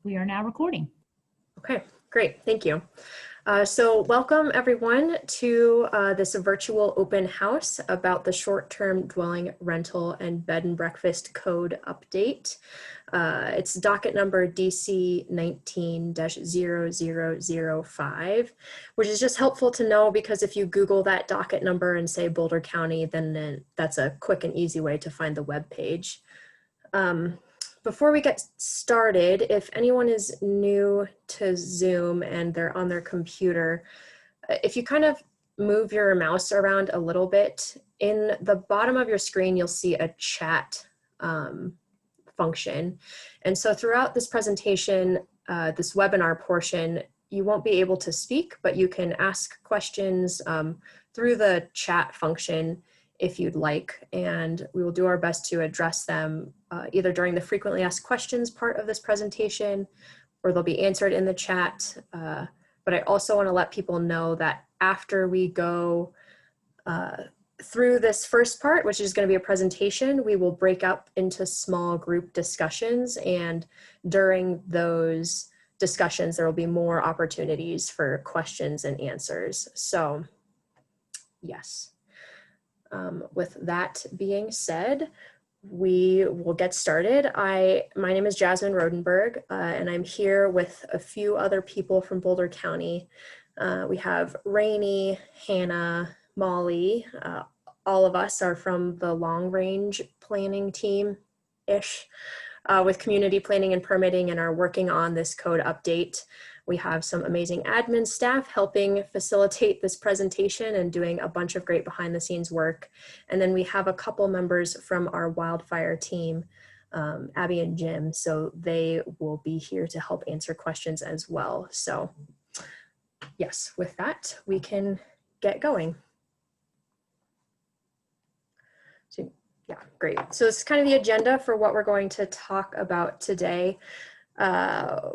We are now recording. Okay, great, thank you. So welcome everyone to this virtual open house about the short-term dwelling rental and bed and breakfast code update. It's docket number DC-19-0005, which is just helpful to know because if you Google that docket number and say Boulder County, then that's a quick and easy way to find the web page. Before we get started, if anyone is new to Zoom and they're on their computer, if you kind of move your mouse around a little bit, in the bottom of your screen, you'll see a chat function. And so throughout this presentation, this webinar portion, you won't be able to speak, but you can ask questions through the chat function if you'd like, and we will do our best to address them either during the frequently asked questions part of this presentation, or they'll be answered in the chat. But I also want to let people know that after we go through this first part, which is going to be a presentation, we will break up into small group discussions, and during those discussions, there will be more opportunities for questions and answers. So, yes. With that being said, we will get started. My name is Jasmine Rodenberg, and I'm here with a few other people from Boulder County. We have Rainey, Hannah, Molly. All of us are from the long range planning team-ish with community planning and permitting and are working on this code update. We have some amazing admin staff helping facilitate this presentation and doing a bunch of great behind the scenes work. And then we have a couple members from our wildfire team, Abby and Jim, so they will be here to help answer questions as well. So yes, with that, we can get going. So, yeah, great. So this is kind of the agenda for what we're going to talk about today.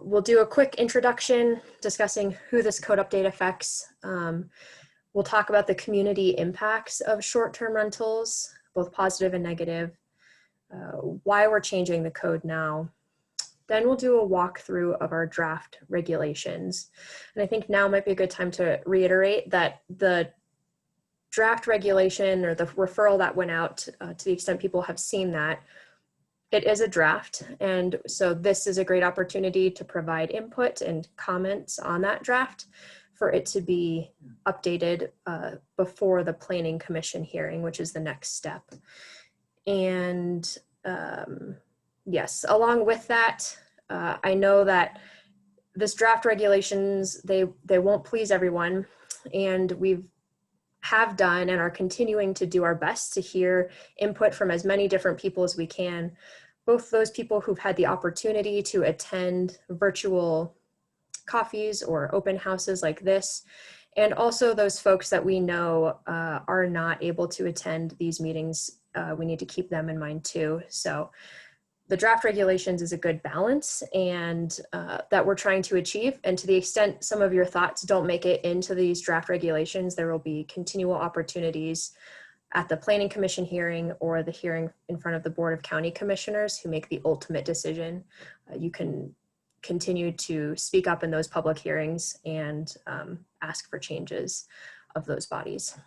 We'll do a quick introduction discussing who this code update affects. We'll talk about the community impacts of short-term rentals, both positive and negative, why we're changing the code now. Then we'll do a walkthrough of our draft regulations. And I think now might be a good time to reiterate that the draft regulation or the referral that went out, to the extent people have seen that, it is a draft, and so this is a great opportunity to provide input and comments on that draft for it to be updated before the Planning Commission hearing, which is the next step. And yes, along with that, I know that this draft regulations, they won't please everyone, and we have done and are continuing to do our best to hear input from as many different people as we can, both those people who've had the opportunity to attend virtual coffees or open houses like this, and also those folks that we know are not able to attend these meetings. We need to keep them in mind too. So the draft regulations is a good balance and that we're trying to achieve. And to the extent some of your thoughts don't make it into these draft regulations, there will be continual opportunities at the Planning Commission hearing or the hearing in front of the Board of County Commissioners who make the ultimate decision. You can continue to speak up in those public hearings and ask for changes of those bodies.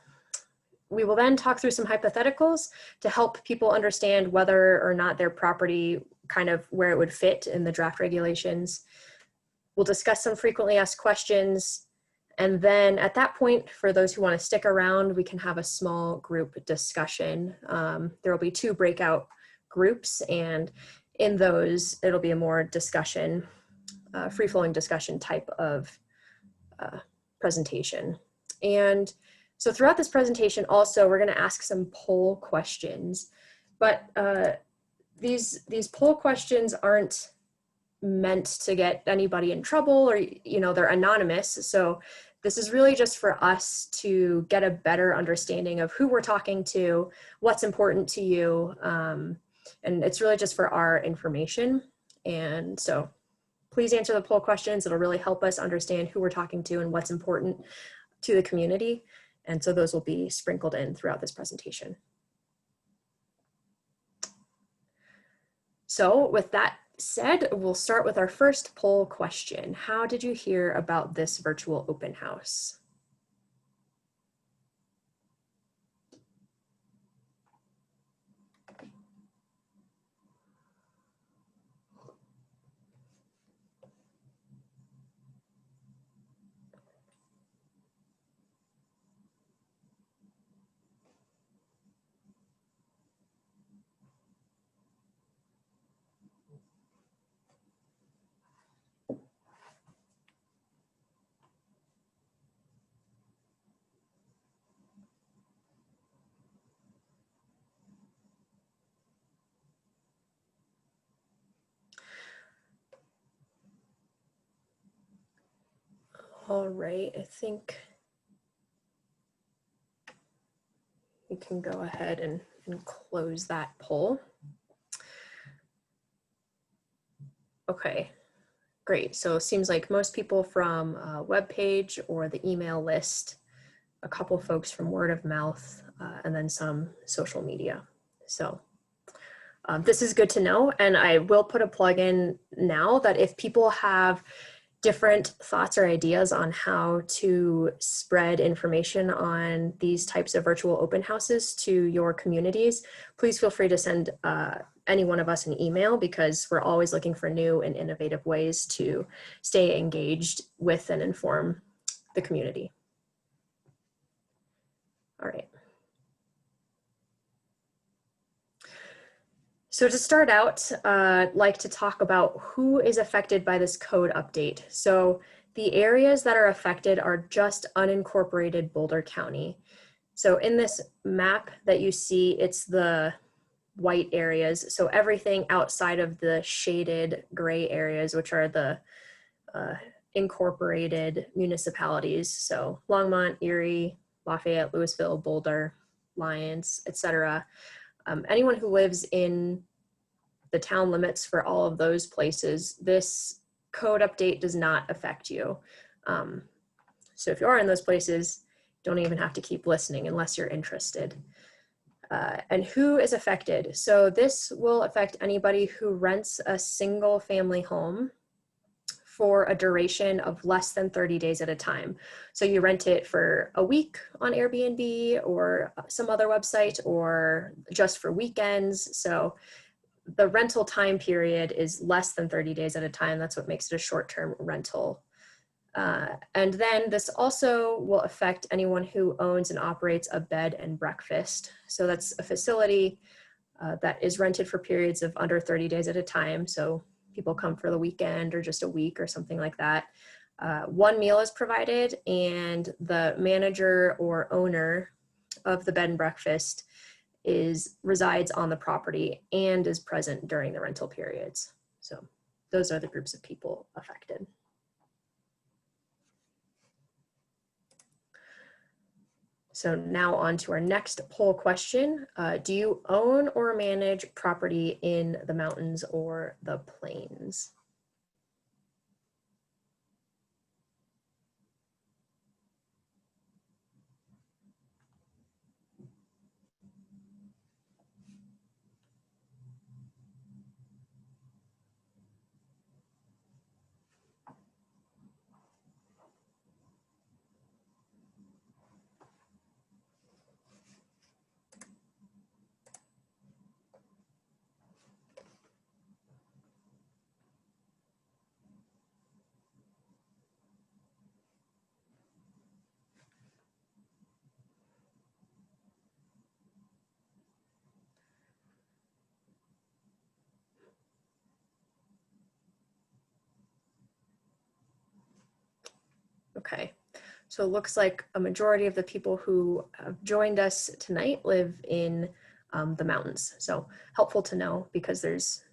We will then talk through some hypotheticals to help people understand whether or not their property, kind of where it would fit in the draft regulations. We'll discuss some frequently asked questions. And then at that point, for those who want to stick around, we can have a small group discussion. There will be 2 breakout groups, and in those, it'll be a more discussion, free-flowing discussion type of presentation. And so throughout this presentation also, we're going to ask some poll questions, but these poll questions aren't meant to get anybody in trouble, or, you know, they're anonymous. So this is really just for us to get a better understanding of who we're talking to, what's important to you, and it's really just for our information. And so please answer the poll questions. It'll really help us understand who we're talking to and what's important to the community. And so those will be sprinkled in throughout this presentation. So with that said, we'll start with our first poll question. How did you hear about this virtual open house? All right, I think we can go ahead and close that poll. Okay, great. So it seems like most people from a web page or the email list, a couple folks from word of mouth, and then some social media. So this is good to know. And I will put a plug in now that if people have different thoughts or ideas on how to spread information on these types of virtual open houses to your communities, please feel free to send any one of us an email, because we're always looking for new and innovative ways to stay engaged with and inform the community. All right. So to start out, I'd like to talk about who is affected by this code update. So the areas that are affected are just unincorporated Boulder County. So in this map that you see, it's the white areas. So everything outside of the shaded gray areas, which are the incorporated municipalities. So Longmont, Erie, Lafayette, Louisville, Boulder, Lyons, etc. Anyone who lives in the town limits for all of those places, this code update does not affect you. So if you are in those places, don't even have to keep listening unless you're interested. And who is affected? So this will affect anybody who rents a single family home for a duration of less than 30 days at a time. So you rent it for a week on Airbnb or some other website, or just for weekends. So the rental time period is less than 30 days at a time. That's what makes it a short-term rental. And then this also will affect anyone who owns and operates a bed and breakfast. So that's a facility that is rented for periods of under 30 days at a time. So people come for the weekend or just a week or something like that. One meal is provided, and the manager or owner of the bed and breakfast resides on the property and is present during the rental periods. So those are the groups of people affected. So now on to our next poll question. Do you own or manage property in the mountains or the plains? Okay, so it looks like a majority of the people who have joined us tonight live in the mountains. So helpful to know, because there's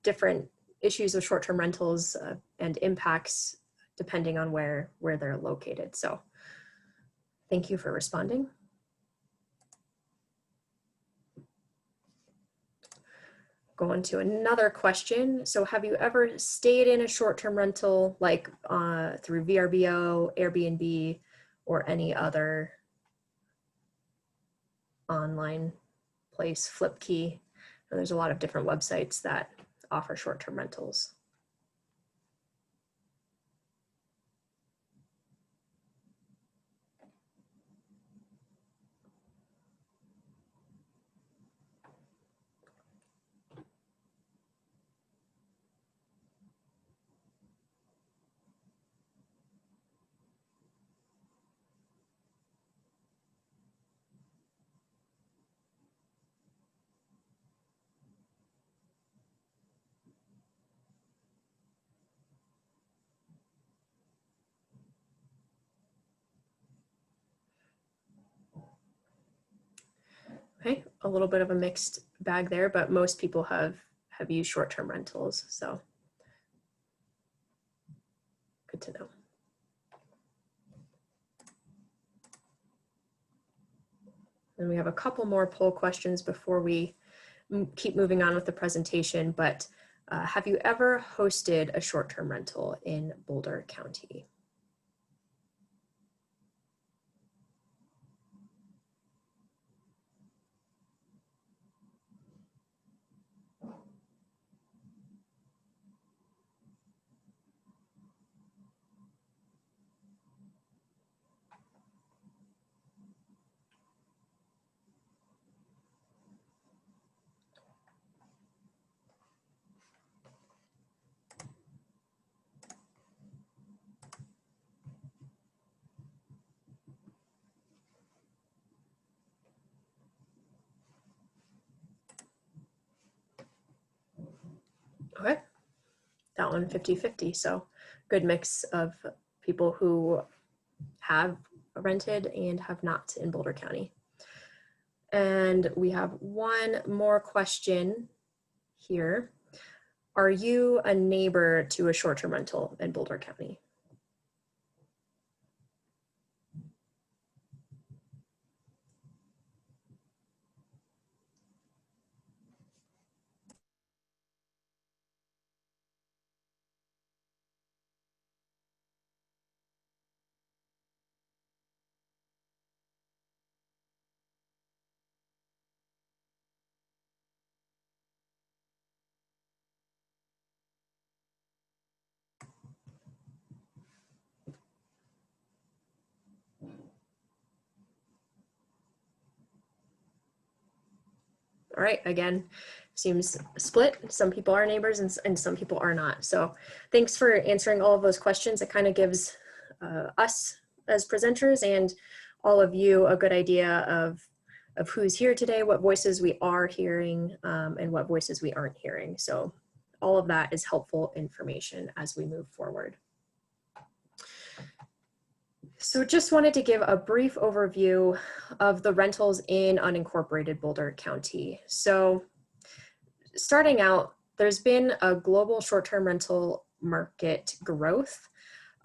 different issues of short-term rentals and impacts depending on where they're located. So thank you for responding. Go on to another question. So have you ever stayed in a short-term rental, like through VRBO, Airbnb, or any other online place, Flipkey? And there's a lot of different websites that offer short-term rentals. Okay, a little bit of a mixed bag there, but most people have used short-term rentals, so good to know. And we have a couple more poll questions before we keep moving on with the presentation, but have you ever hosted a short-term rental in Boulder County? Okay, that one 50-50, so good mix of people who have rented and have not in Boulder County. And we have one more question here. Are you a neighbor to a short-term rental in Boulder County? All right, again, seems split. Some people are neighbors and some people are not. So thanks for answering all of those questions. It kind of gives us as presenters and all of you a good idea of who's here today, what voices we are hearing, and what voices we aren't hearing. So all of that is helpful information as we move forward. So just wanted to give a brief overview of the rentals in unincorporated Boulder County. So starting out, there's been a global short-term rental market growth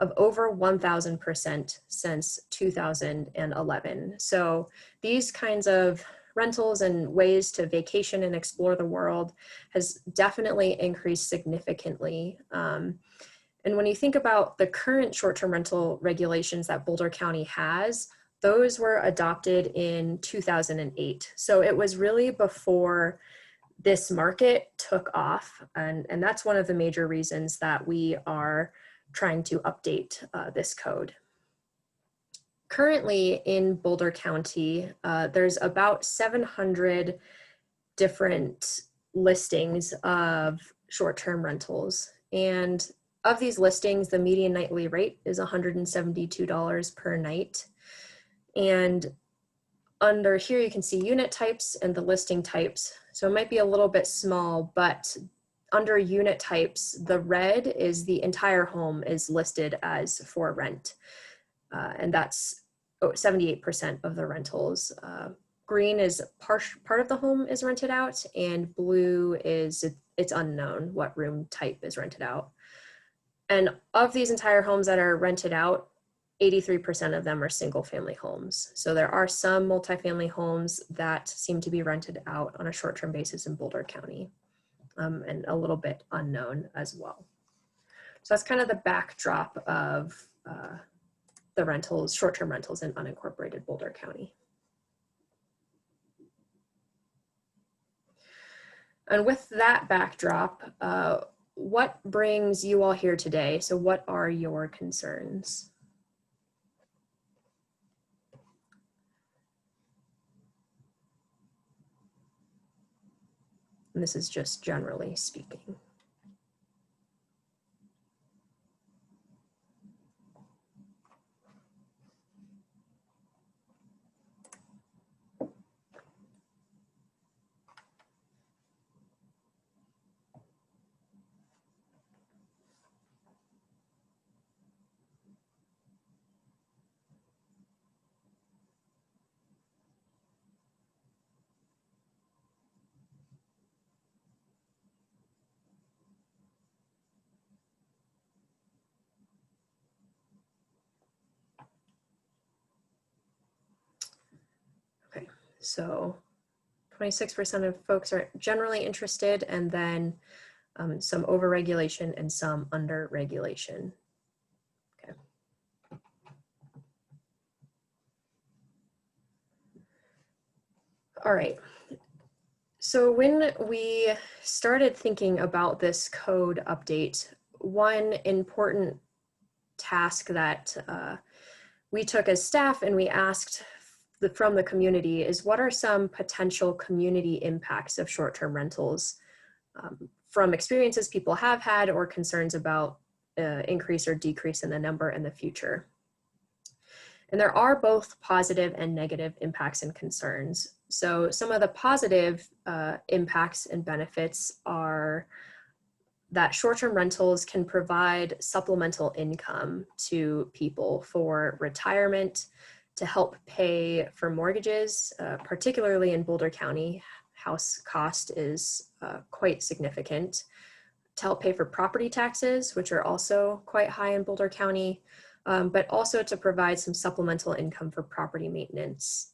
of over 1,000% since 2011. So these kinds of rentals and ways to vacation and explore the world has definitely increased significantly. And when you think about the current short-term rental regulations that Boulder County has, those were adopted in 2008. So it was really before this market took off. And that's one of the major reasons that we are trying to update this code. Currently in Boulder County, there's about 700 different listings of short-term rentals. And of these listings, the median nightly rate is $172 per night. And under here, you can see unit types and the listing types. So it might be a little bit small, but under unit types, the red is the entire home is listed as for rent. And that's 78% of the rentals. Green is part of the home is rented out, and blue is it's unknown what room type is rented out. And of these entire homes that are rented out, 83% of them are single family homes. So there are some multifamily homes that seem to be rented out on a short-term basis in Boulder County, and a little bit unknown as well. So that's kind of the backdrop of the rentals, short-term rentals in unincorporated Boulder County. And with that backdrop, what brings you all here today? So what are your concerns? And this is just generally speaking. Okay, so 26% of folks are generally interested, and then some overregulation and some underregulation. Okay. All right. So when we started thinking about this code update, one important task that we took as staff and we asked from the community is, what are some potential community impacts of short-term rentals from experiences people have had or concerns about increase or decrease in the number in the future? And there are both positive and negative impacts and concerns. So some of the positive impacts and benefits are that short-term rentals can provide supplemental income to people for retirement, to help pay for mortgages, particularly in Boulder County. House cost is quite significant. To help pay for property taxes, which are also quite high in Boulder County, but also to provide some supplemental income for property maintenance.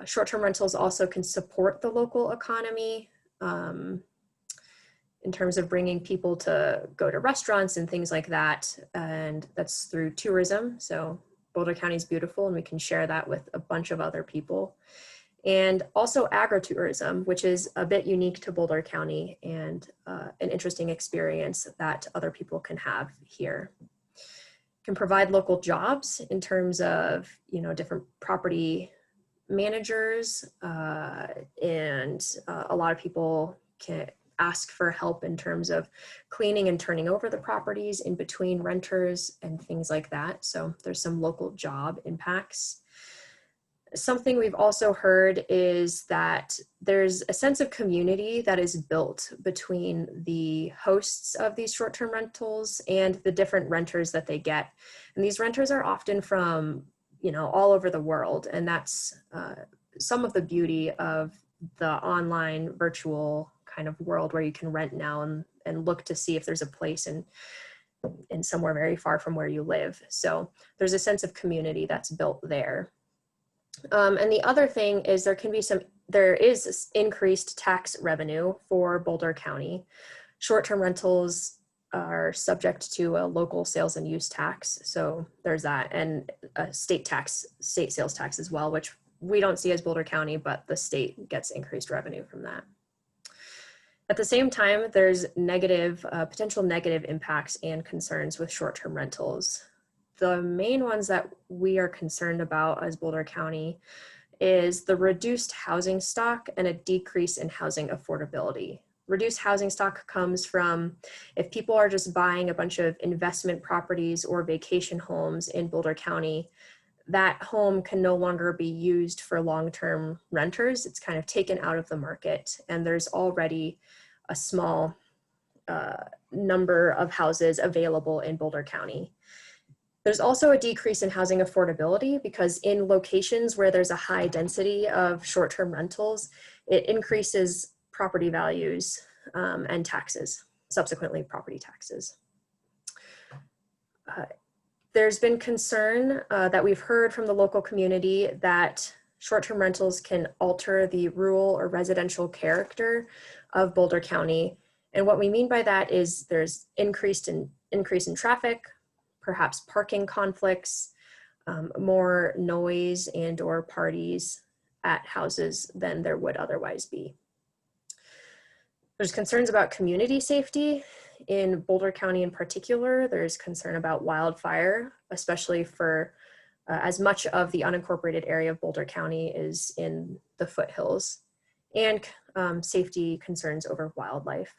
Short-term rentals also can support the local economy in terms of bringing people to go to restaurants and things like that. And that's through tourism. So Boulder County is beautiful, and we can share that with a bunch of other people. And also agritourism, which is a bit unique to Boulder County and an interesting experience that other people can have here. Can provide local jobs in terms of, different property managers, and a lot of people can ask for help in terms of cleaning and turning over the properties in between renters and things like that. So there's some local job impacts. Something we've also heard is that there's a sense of community that is built between the hosts of these short-term rentals and the different renters that they get. And these renters are often from, all over the world. And that's some of the beauty of the online virtual kind of world where you can rent now and look to see if there's a place in somewhere very far from where you live. So there's a sense of community that's built there. And the other thing is there is increased tax revenue for Boulder County. Short-term rentals are subject to a local sales and use tax. So there's that, and a state sales tax as well, which we don't see as Boulder County, but the state gets increased revenue from that. At the same time, there's potential negative impacts and concerns with short-term rentals. The main ones that we are concerned about as Boulder County is the reduced housing stock and a decrease in housing affordability. Reduced housing stock comes from if people are just buying a bunch of investment properties or vacation homes in Boulder County, that home can no longer be used for long-term renters. It's kind of taken out of the market, and there's already a small number of houses available in Boulder County. There's also a decrease in housing affordability because in locations where there's a high density of short-term rentals, it increases property values and taxes, subsequently property taxes. There's been concern that we've heard from the local community that short-term rentals can alter the rural or residential character of Boulder County. And what we mean by that is there's increase in traffic, perhaps parking conflicts, more noise and or parties at houses than there would otherwise be. There's concerns about community safety. In Boulder County in particular, there's concern about wildfire, especially for as much of the unincorporated area of Boulder County is in the foothills, and safety concerns over wildlife.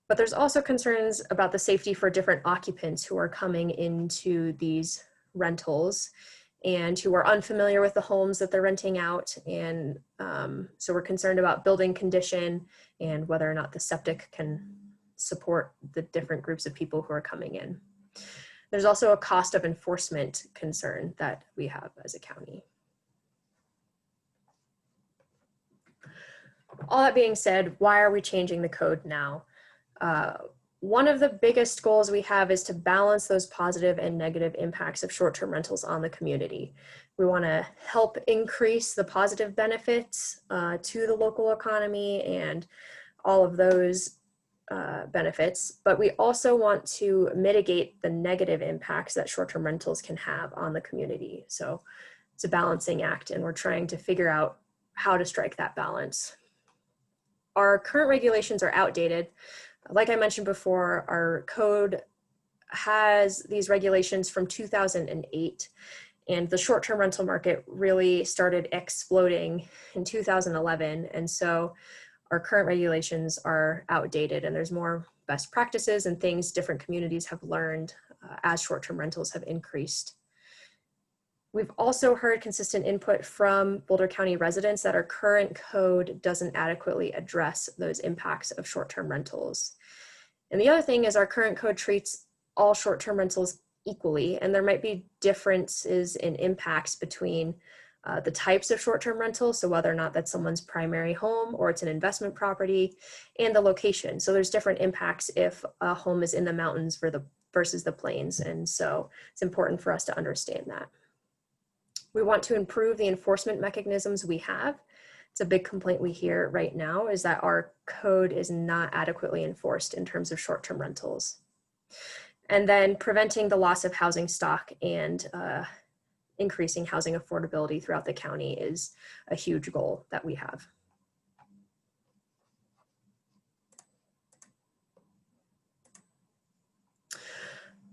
But there's also concerns about the safety for different occupants who are coming into these rentals and who are unfamiliar with the homes that they're renting out. And so we're concerned about building condition and whether or not the septic can support the different groups of people who are coming in. There's also a cost of enforcement concern that we have as a county. All that being said, why are we changing the code now? One of the biggest goals we have is to balance those positive and negative impacts of short-term rentals on the community. We want to help increase the positive benefits to the local economy and all of those benefits, but we also want to mitigate the negative impacts that short-term rentals can have on the community. So it's a balancing act, and we're trying to figure out how to strike that balance. Our current regulations are outdated. Like I mentioned before, our code has these regulations from 2008, and the short-term rental market really started exploding in 2011. And so our current regulations are outdated, and there's more best practices and things different communities have learned as short-term rentals have increased. We've also heard consistent input from Boulder County residents that our current code doesn't adequately address those impacts of short-term rentals. And the other thing is our current code treats all short-term rentals equally, and there might be differences in impacts between the types of short-term rentals, so whether or not that's someone's primary home or it's an investment property, and the location. So there's different impacts if a home is in the mountains versus the plains, and so it's important for us to understand that. We want to improve the enforcement mechanisms we have. It's a big complaint we hear right now is that our code is not adequately enforced in terms of short-term rentals. And then preventing the loss of housing stock and increasing housing affordability throughout the county is a huge goal that we have.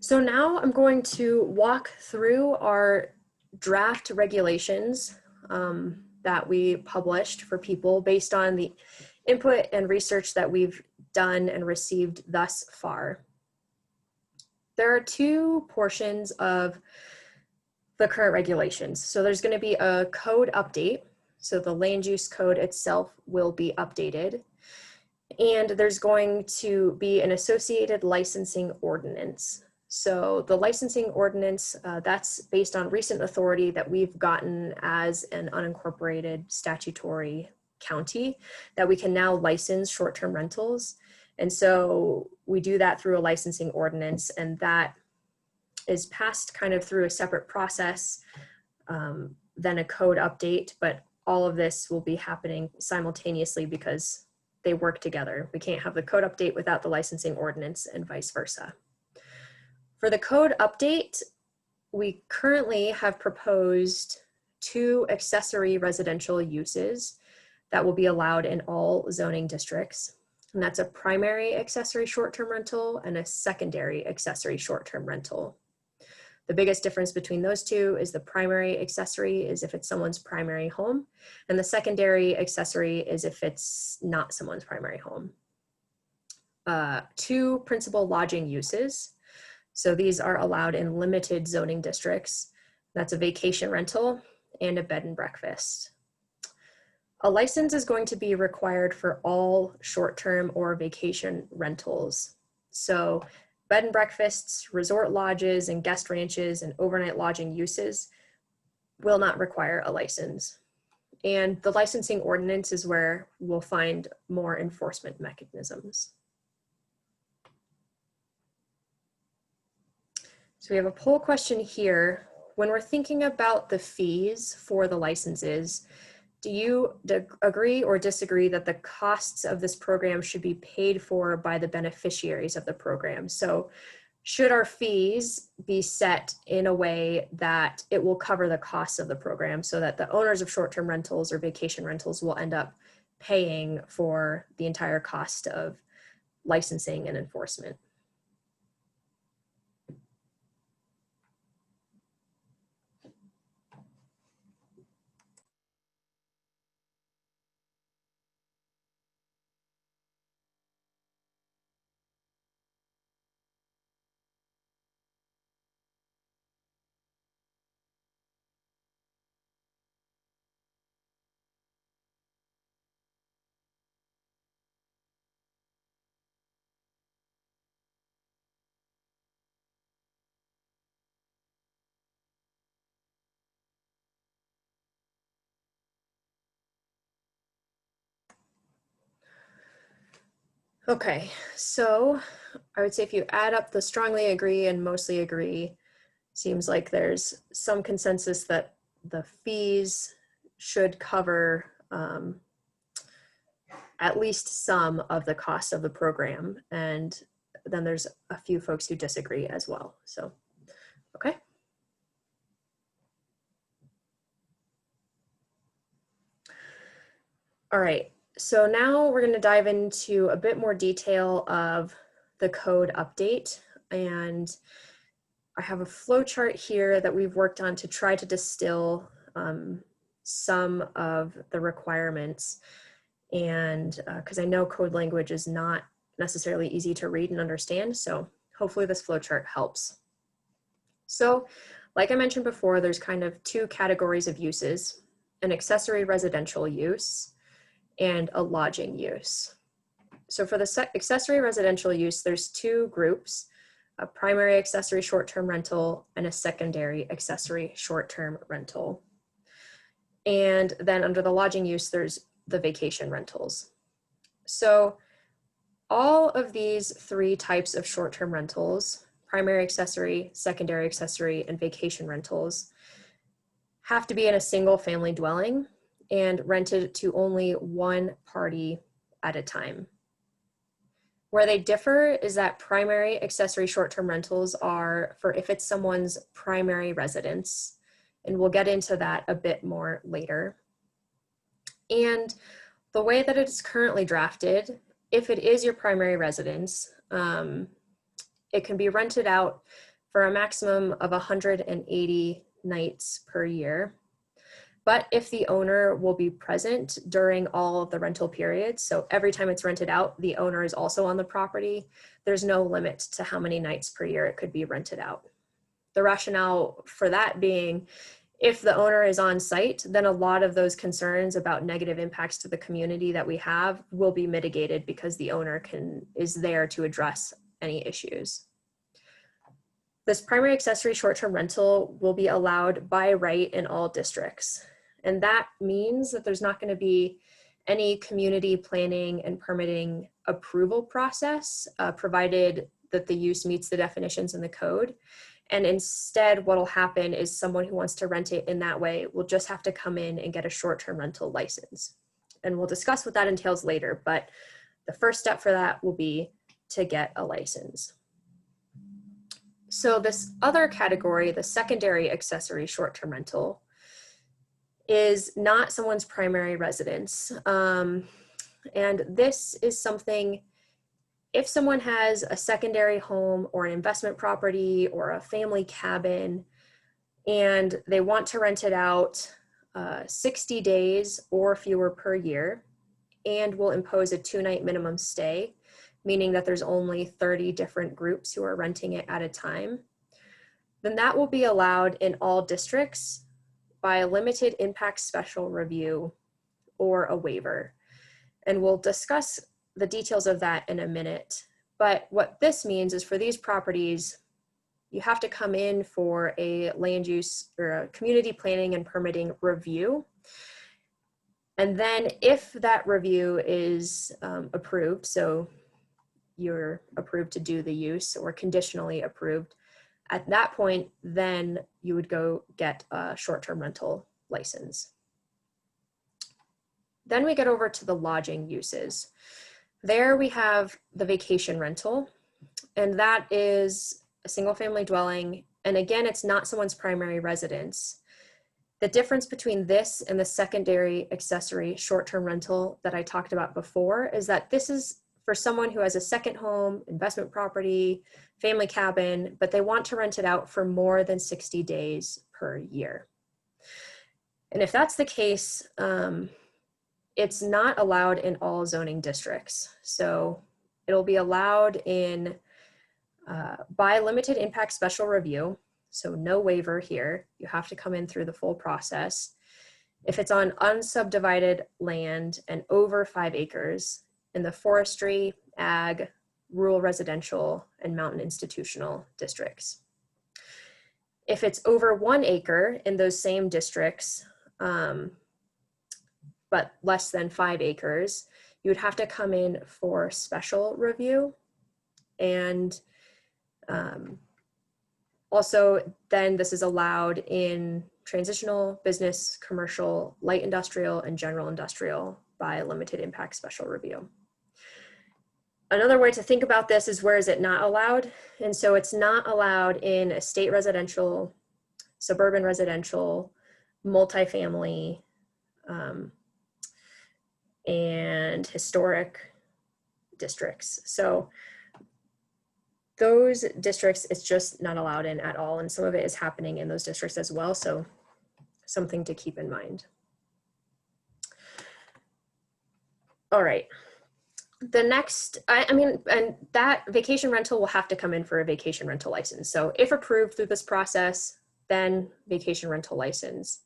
So now I'm going to walk through our draft regulations that we published for people based on the input and research that we've done and received thus far. There are two portions of the current regulations. So there's going to be a code update. So the land use code itself will be updated. And there's going to be an associated licensing ordinance. So the licensing ordinance, that's based on recent authority that we've gotten as an unincorporated statutory county, that we can now license short-term rentals. And so we do that through a licensing ordinance, and that is passed kind of through a separate process than a code update, but all of this will be happening simultaneously because they work together. We can't have the code update without the licensing ordinance and vice versa. For the code update, we currently have proposed 2 accessory residential uses that will be allowed in all zoning districts. And that's a primary accessory short-term rental and a secondary accessory short-term rental. The biggest difference between those two is the primary accessory is if it's someone's primary home, and the secondary accessory is if it's not someone's primary home. 2 principal lodging uses. So these are allowed in limited zoning districts. That's a vacation rental and a bed and breakfast. A license is going to be required for all short-term or vacation rentals. So bed and breakfasts, resort lodges, and guest ranches and overnight lodging uses will not require a license. And the licensing ordinance is where we'll find more enforcement mechanisms. So we have a poll question here. When we're thinking about the fees for the licenses, do you agree or disagree that the costs of this program should be paid for by the beneficiaries of the program? So should our fees be set in a way that it will cover the costs of the program so that the owners of short-term rentals or vacation rentals will end up paying for the entire cost of licensing and enforcement. Okay, so I would say if you add up the strongly agree and mostly agree, seems like there's some consensus that the fees should cover at least some of the cost of the program. And then there's a few folks who disagree as well. So, okay. All right, so now we're going to dive into a bit more detail of the code update. And I have a flow chart here that we've worked on to try to distill some of the requirements. And because I know code language is not necessarily easy to read and understand, so hopefully this flow chart helps. So like I mentioned before, there's kind of two categories of uses: an accessory residential use and a lodging use. So for the accessory residential use, there's two groups: a primary accessory short-term rental and a secondary accessory short-term rental. And then under the lodging use, there's the vacation rentals. So all of these three types of short-term rentals, primary accessory, secondary accessory, and vacation rentals, have to be in a single family dwelling and rented to only one party at a time. Where they differ is that primary accessory short-term rentals are for if it's someone's primary residence, and we'll get into that a bit more later. And the way that it is currently drafted, if it is your primary residence, it can be rented out for a maximum of 180 nights per year. But if the owner will be present during all of the rental periods, so every time it's rented out, the owner is also on the property, there's no limit to how many nights per year it could be rented out. The rationale for that being, if the owner is on site, then a lot of those concerns about negative impacts to the community that we have will be mitigated because the owner is there to address any issues. This primary accessory short-term rental will be allowed by right in all districts. And that means that there's not going to be any community planning and permitting approval process, provided that the use meets the definitions in the code. And instead, what will happen is someone who wants to rent it in that way will just have to come in and get a short-term rental license. And we'll discuss what that entails later, but the first step for that will be to get a license. So this other category, the secondary accessory short-term rental, is not someone's primary residence. And this is something, if someone has a secondary home or an investment property or a family cabin, and they want to rent it out 60 days or fewer per year, and will impose a 2-night minimum stay, meaning that there's only 30 different groups who are renting it at a time, then that will be allowed in all districts by a limited impact special review or a waiver. And we'll discuss the details of that in a minute. But what this means is for these properties, you have to come in for a land use or a community planning and permitting review. And then if that review is approved, so you're approved to do the use or conditionally approved, at that point, then you would go get a short-term rental license. Then we get over to the lodging uses. There we have the vacation rental, and that is a single family dwelling. And again, it's not someone's primary residence. The difference between this and the secondary accessory short-term rental that I talked about before is that this is for someone who has a second home, investment property, family cabin, but they want to rent it out for more than 60 days per year. And if that's the case, it's not allowed in all zoning districts. So it'll be allowed in by limited impact special review. So no waiver here. You have to come in through the full process. If it's on unsubdivided land and over 5 acres in the forestry, ag, rural residential, and mountain institutional districts. If it's over 1 acre in those same districts, but less than 5 acres, you would have to come in for special review. And also, then this is allowed in transitional, business, commercial, light industrial, and general industrial by limited impact special review. Another way to think about this is where is it not allowed? And so it's not allowed in estate residential, suburban residential, multifamily, and historic districts. So those districts, it's just not allowed in at all. And some of it is happening in those districts as well. So something to keep in mind. All right. The next, and that vacation rental will have to come in for a vacation rental license. So if approved through this process, then vacation rental license.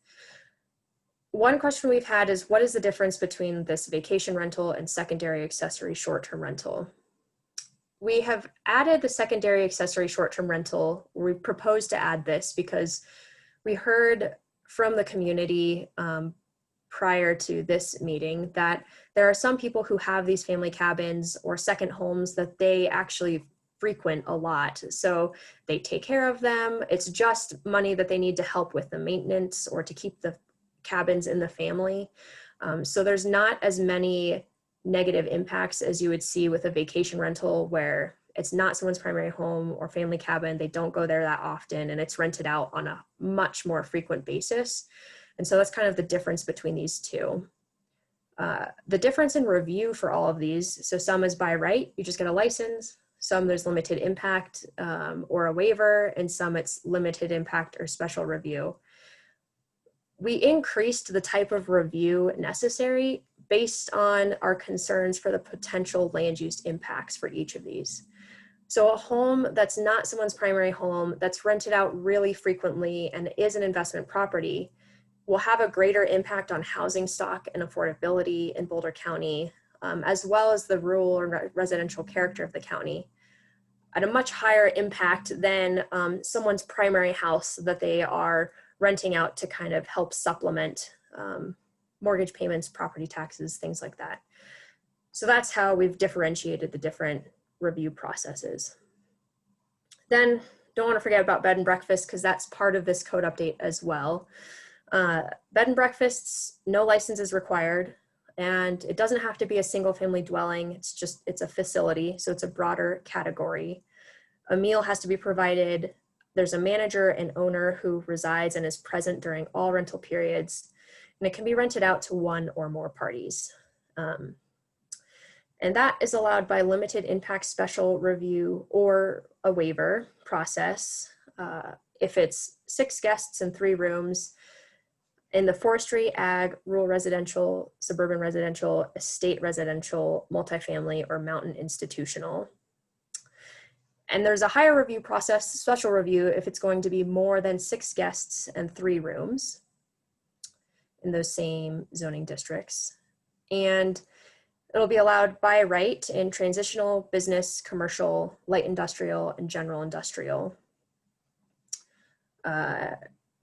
One question we've had is, what is the difference between this vacation rental and secondary accessory short-term rental? We have added the secondary accessory short-term rental. We proposed to add this because we heard from the community prior to this meeting that there are some people who have these family cabins or second homes that they actually frequent a lot. So they take care of them. It's just money that they need to help with the maintenance or to keep the cabins in the family. So there's not as many negative impacts as you would see with a vacation rental where it's not someone's primary home or family cabin. They don't go there that often and it's rented out on a much more frequent basis. And so that's kind of the difference between these two. The difference in review for all of these, so some is by right, you just get a license, some there's limited impact or a waiver, and some it's limited impact or special review. We increased the type of review necessary based on our concerns for the potential land use impacts for each of these. So a home that's not someone's primary home, that's rented out really frequently and is an investment property, will have a greater impact on housing stock and affordability in Boulder County, as well as the rural or residential character of the county, at a much higher impact than someone's primary house that they are renting out to kind of help supplement mortgage payments, property taxes, things like that. So that's how we've differentiated the different review processes. Then don't want to forget about bed and breakfast because that's part of this code update as well. Bed and breakfasts, no license is required, and it doesn't have to be a single family dwelling. It's a facility, so it's a broader category. A meal has to be provided. There's a manager and owner who resides and is present during all rental periods, and it can be rented out to one or more parties. And that is allowed by limited impact special review or a waiver process. If it's 6 guests and 3 rooms, in the forestry, ag, rural residential, suburban residential, estate residential, multifamily, or mountain institutional. And there's a higher review process, special review, if it's going to be more than 6 guests and 3 rooms in those same zoning districts. And it'll be allowed by right in transitional, business, commercial, light industrial, and general industrial.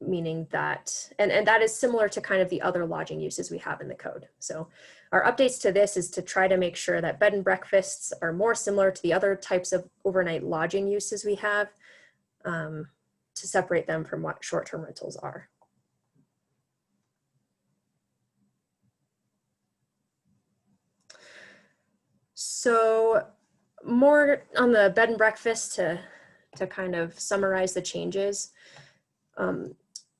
Meaning that, and that is similar to kind of the other lodging uses we have in the code. So our updates to this is to try to make sure that bed and breakfasts are more similar to the other types of overnight lodging uses we have, to separate them from what short-term rentals are. So more on the bed and breakfast to kind of summarize the changes.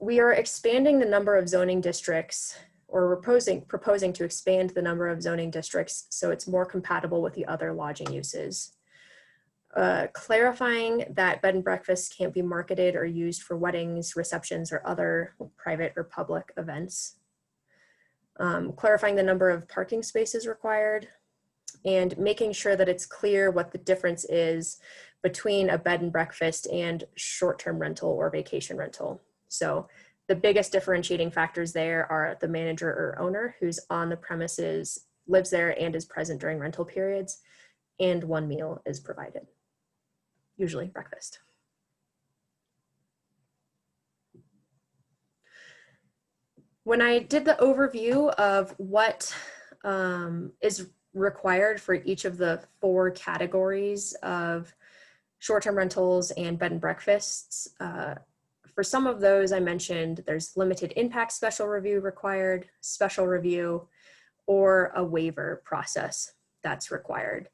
we are expanding the number of zoning districts, or proposing to expand the number of zoning districts so it's more compatible with the other lodging uses. Clarifying that bed and breakfast can't be marketed or used for weddings, receptions, or other private or public events. Clarifying the number of parking spaces required, and making sure that it's clear what the difference is between a bed and breakfast and short-term rental or vacation rental. So the biggest differentiating factors there are the manager or owner who's on the premises, lives there, and is present during rental periods, and one meal is provided, usually breakfast. When I did the overview of what is required for each of the 4 categories of short-term rentals and bed and breakfasts, for some of those I mentioned there's limited impact special review required, special review, or a waiver process that's required.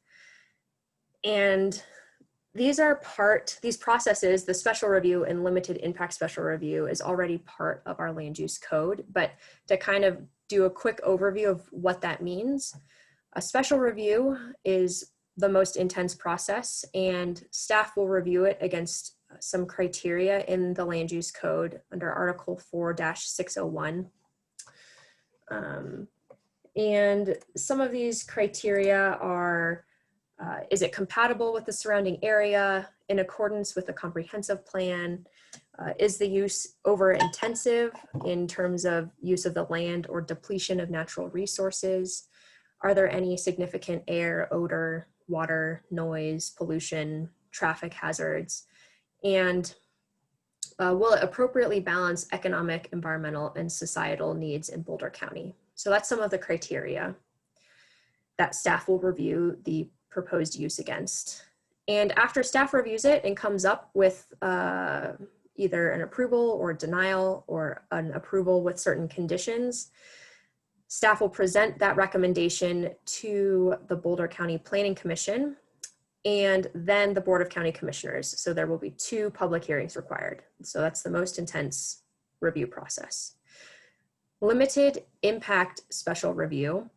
And these processes, the special review and limited impact special review, is already part of our land use code, but to kind of do a quick overview of what that means, a special review is the most intense process, and staff will review it against some criteria in the land use code under Article 4-601. And some of these criteria are, is it compatible with the surrounding area, in accordance with the comprehensive plan? Is the use over intensive in terms of use of the land or depletion of natural resources? Are there any significant air, odor, water, noise, pollution, traffic hazards? And will it appropriately balance economic, environmental, and societal needs in Boulder County? So that's some of the criteria that staff will review the proposed use against. And after staff reviews it and comes up with either an approval or denial or an approval with certain conditions, staff will present that recommendation to the Boulder County Planning Commission and then the Board of County Commissioners. So there will be 2 public hearings required. So that's the most intense review process. Limited impact special review.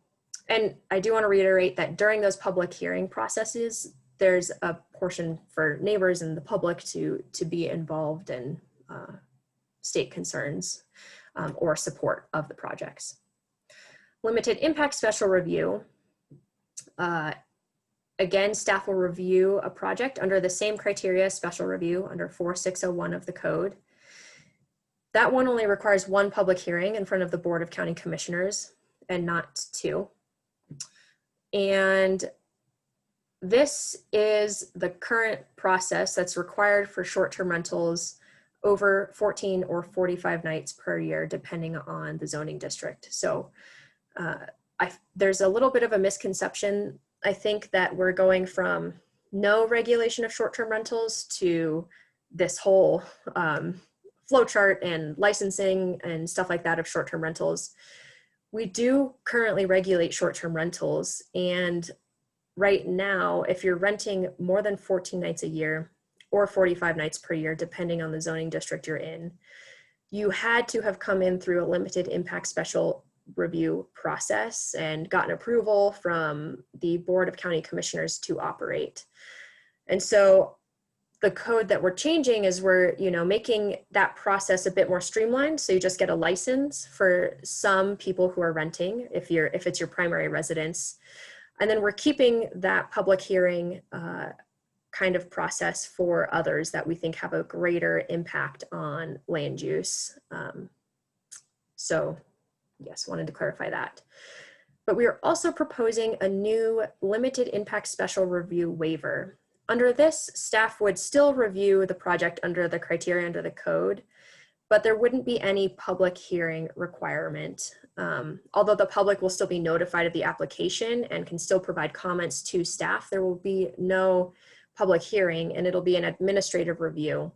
And I do want to reiterate that during those public hearing processes, there's a portion for neighbors and the public to be involved in state concerns or support of the projects. Limited impact special review. Again, staff will review a project under the same criteria as special review under 4601 of the code. That one only requires 1 public hearing in front of the Board of County Commissioners and not 2. And this is the current process that's required for short-term rentals over 14 or 45 nights per year, depending on the zoning district. So there's a little bit of a misconception. I think that we're going from no regulation of short-term rentals to this whole flow chart and licensing and stuff like that of short-term rentals. We do currently regulate short-term rentals, and right now, if you're renting more than 14 nights a year or 45 nights per year, depending on the zoning district you're in, you had to have come in through a limited impact special review process and gotten approval from the Board of County Commissioners to operate. And so the code that we're changing is we're making that process a bit more streamlined. So you just get a license for some people who are renting if it's your primary residence. And then we're keeping that public hearing kind of process for others that we think have a greater impact on land use. So yes, wanted to clarify that. But we are also proposing a new limited impact special review waiver. Under this, staff would still review the project under the criteria under the code, but there wouldn't be any public hearing requirement. Although the public will still be notified of the application and can still provide comments to staff, there will be no public hearing, and it'll be an administrative review,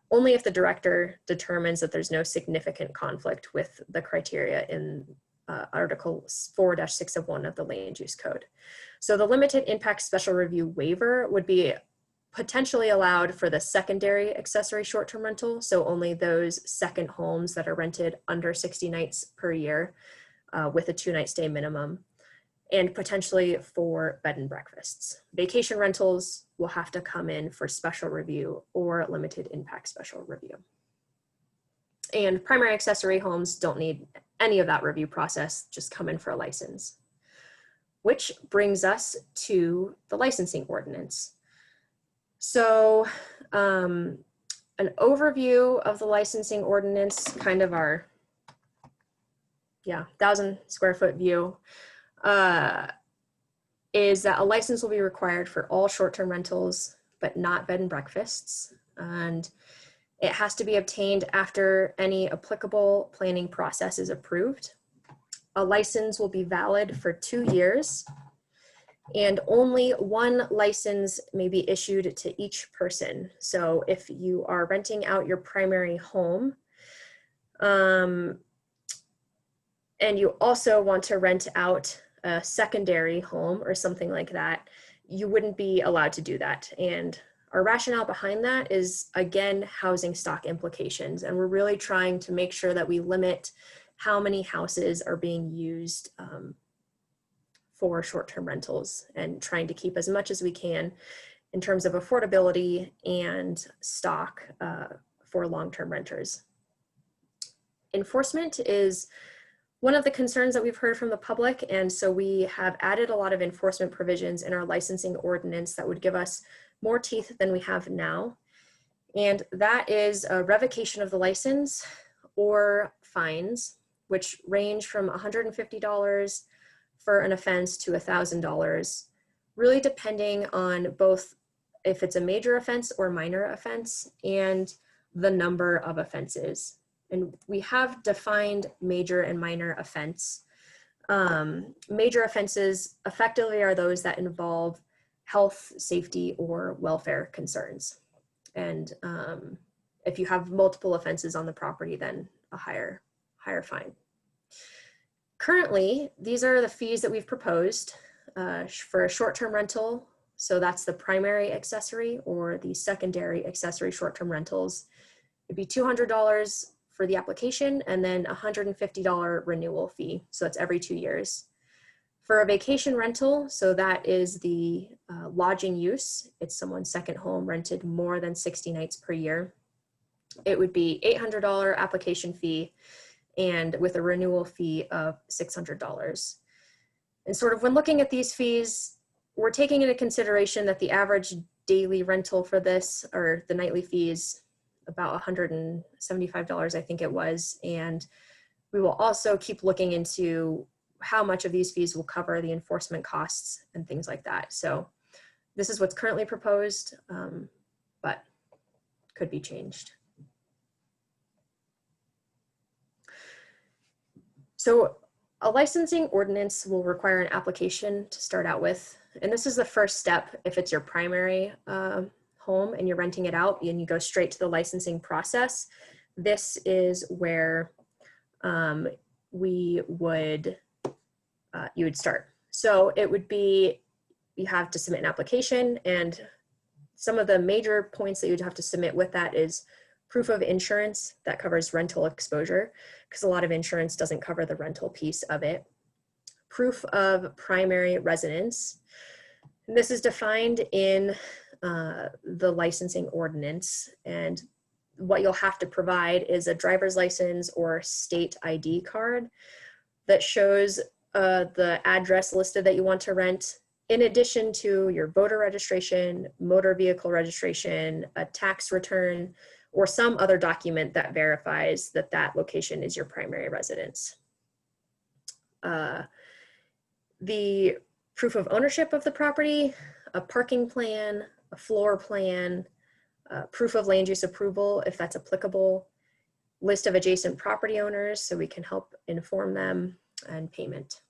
only if the director determines that there's no significant conflict with the criteria in Article 4-601 of the Land Use Code. So the limited impact special review waiver would be potentially allowed for the secondary accessory short-term rental, so only those second homes that are rented under 60 nights per year with a 2-night stay minimum, and potentially for bed and breakfasts. Vacation rentals will have to come in for special review or limited impact special review. And primary accessory homes don't need any of that review process, just come in for a license. Which brings us to the licensing ordinance. So an overview of the licensing ordinance, kind of our 1,000 square foot view, is that a license will be required for all short-term rentals, but not bed and breakfasts. And it has to be obtained after any applicable planning process is approved. A license will be valid for 2 years, and only one license may be issued to each person. So if you are renting out your primary home, and you also want to rent out a secondary home or something like that, you wouldn't be allowed to do that. And our rationale behind that is, again, housing stock implications. And we're really trying to make sure that we limit how many houses are being used for short-term rentals, and trying to keep as much as we can in terms of affordability and stock for long-term renters. Enforcement is one of the concerns that we've heard from the public, and so we have added a lot of enforcement provisions in our licensing ordinance that would give us more teeth than we have now. And that is a revocation of the license or fines, which range from $150 for an offense to $1,000, really depending on both if it's a major offense or minor offense and the number of offenses. And we have defined major and minor offense. Major offenses effectively are those that involve health, safety, or welfare concerns. And if you have multiple offenses on the property, then a higher fine. Currently, these are the fees that we've proposed for a short-term rental. So that's the primary accessory or the secondary accessory short-term rentals. It'd be $200 for the application, and then $150 renewal fee. So that's every 2 years. For a vacation rental, so that is the lodging use. It's someone's second home rented more than 60 nights per year. It would be $800 application fee, and with a renewal fee of $600. And sort of when looking at these fees, we're taking into consideration that the average daily rental for this, or the nightly fees, about $175, I think it was. And we will also keep looking into how much of these fees will cover the enforcement costs and things like that. So this is what's currently proposed, but could be changed. So a licensing ordinance will require an application to start out with. And this is the first step if it's your primary home and you're renting it out and you go straight to the licensing process. This is where you would start. So it would be, you have to submit an application, and some of the major points that you'd have to submit with that is proof of insurance that covers rental exposure, because a lot of insurance doesn't cover the rental piece of it. Proof of primary residence. And this is defined in the licensing ordinance, and what you'll have to provide is a driver's license or state ID card that shows the address listed that you want to rent, in addition to your voter registration, motor vehicle registration, a tax return, or some other document that verifies that that location is your primary residence. The proof of ownership of the property, a parking plan, a floor plan, proof of land use approval, if that's applicable, list of adjacent property owners so we can help inform them, and payment.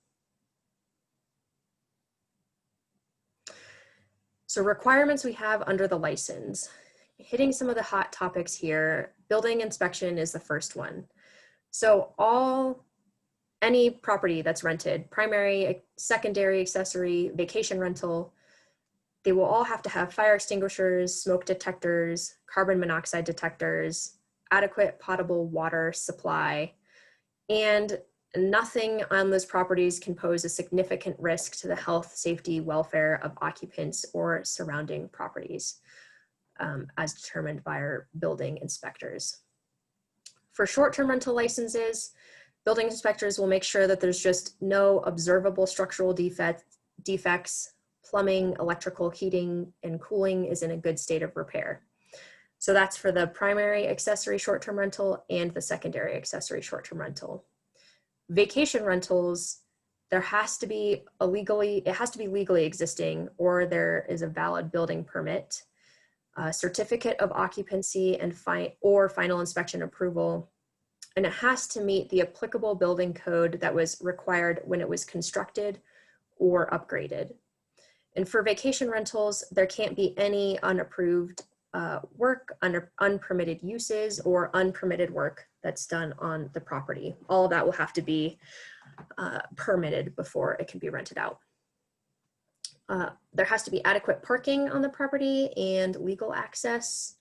So requirements we have under the license. Hitting some of the hot topics here, building inspection is the first one. So any property that's rented, primary, secondary, accessory, vacation rental, They will all have to have fire extinguishers, smoke detectors, carbon monoxide detectors, adequate potable water supply, and nothing on those properties can pose a significant risk to the health, safety, welfare of occupants or surrounding properties, as determined by our building inspectors. For short-term rental licenses, building inspectors will make sure that there's just no observable structural defects, plumbing, electrical, heating, and cooling is in a good state of repair. So that's for the primary accessory short-term rental and the secondary accessory short-term rental. Vacation rentals, it has to be legally existing, or there is a valid building permit, a certificate of occupancy and final inspection approval, and it has to meet the applicable building code that was required when it was constructed or upgraded. And for vacation rentals, there can't be any unapproved work, unpermitted uses, or unpermitted work that's done on the property. All of that will have to be permitted before it can be rented out. There has to be adequate parking on the property and legal access.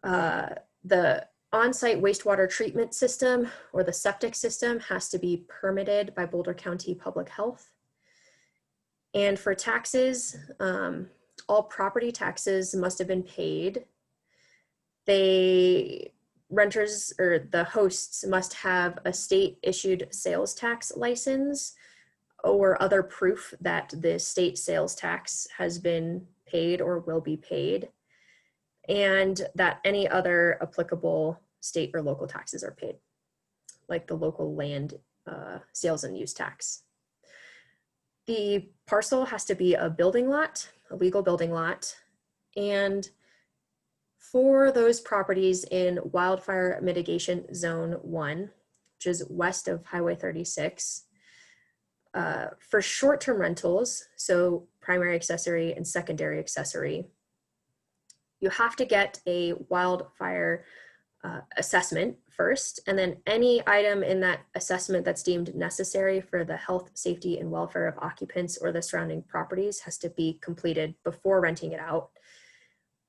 The on-site wastewater treatment system or the septic system has to be permitted by Boulder County Public Health. And for taxes, all property taxes must have been paid. Renters or the hosts must have a state issued sales tax license or other proof that the state sales tax has been paid or will be paid, and that any other applicable state or local taxes are paid, like the local land sales and use tax. The parcel has to be a building lot, a legal building lot, and for those properties in Wildfire Mitigation Zone 1, which is west of Highway 36, for short-term rentals, so primary accessory and secondary accessory, you have to get a wildfire assessment first, and then any item in that assessment that's deemed necessary for the health, safety, and welfare of occupants or the surrounding properties has to be completed before renting it out.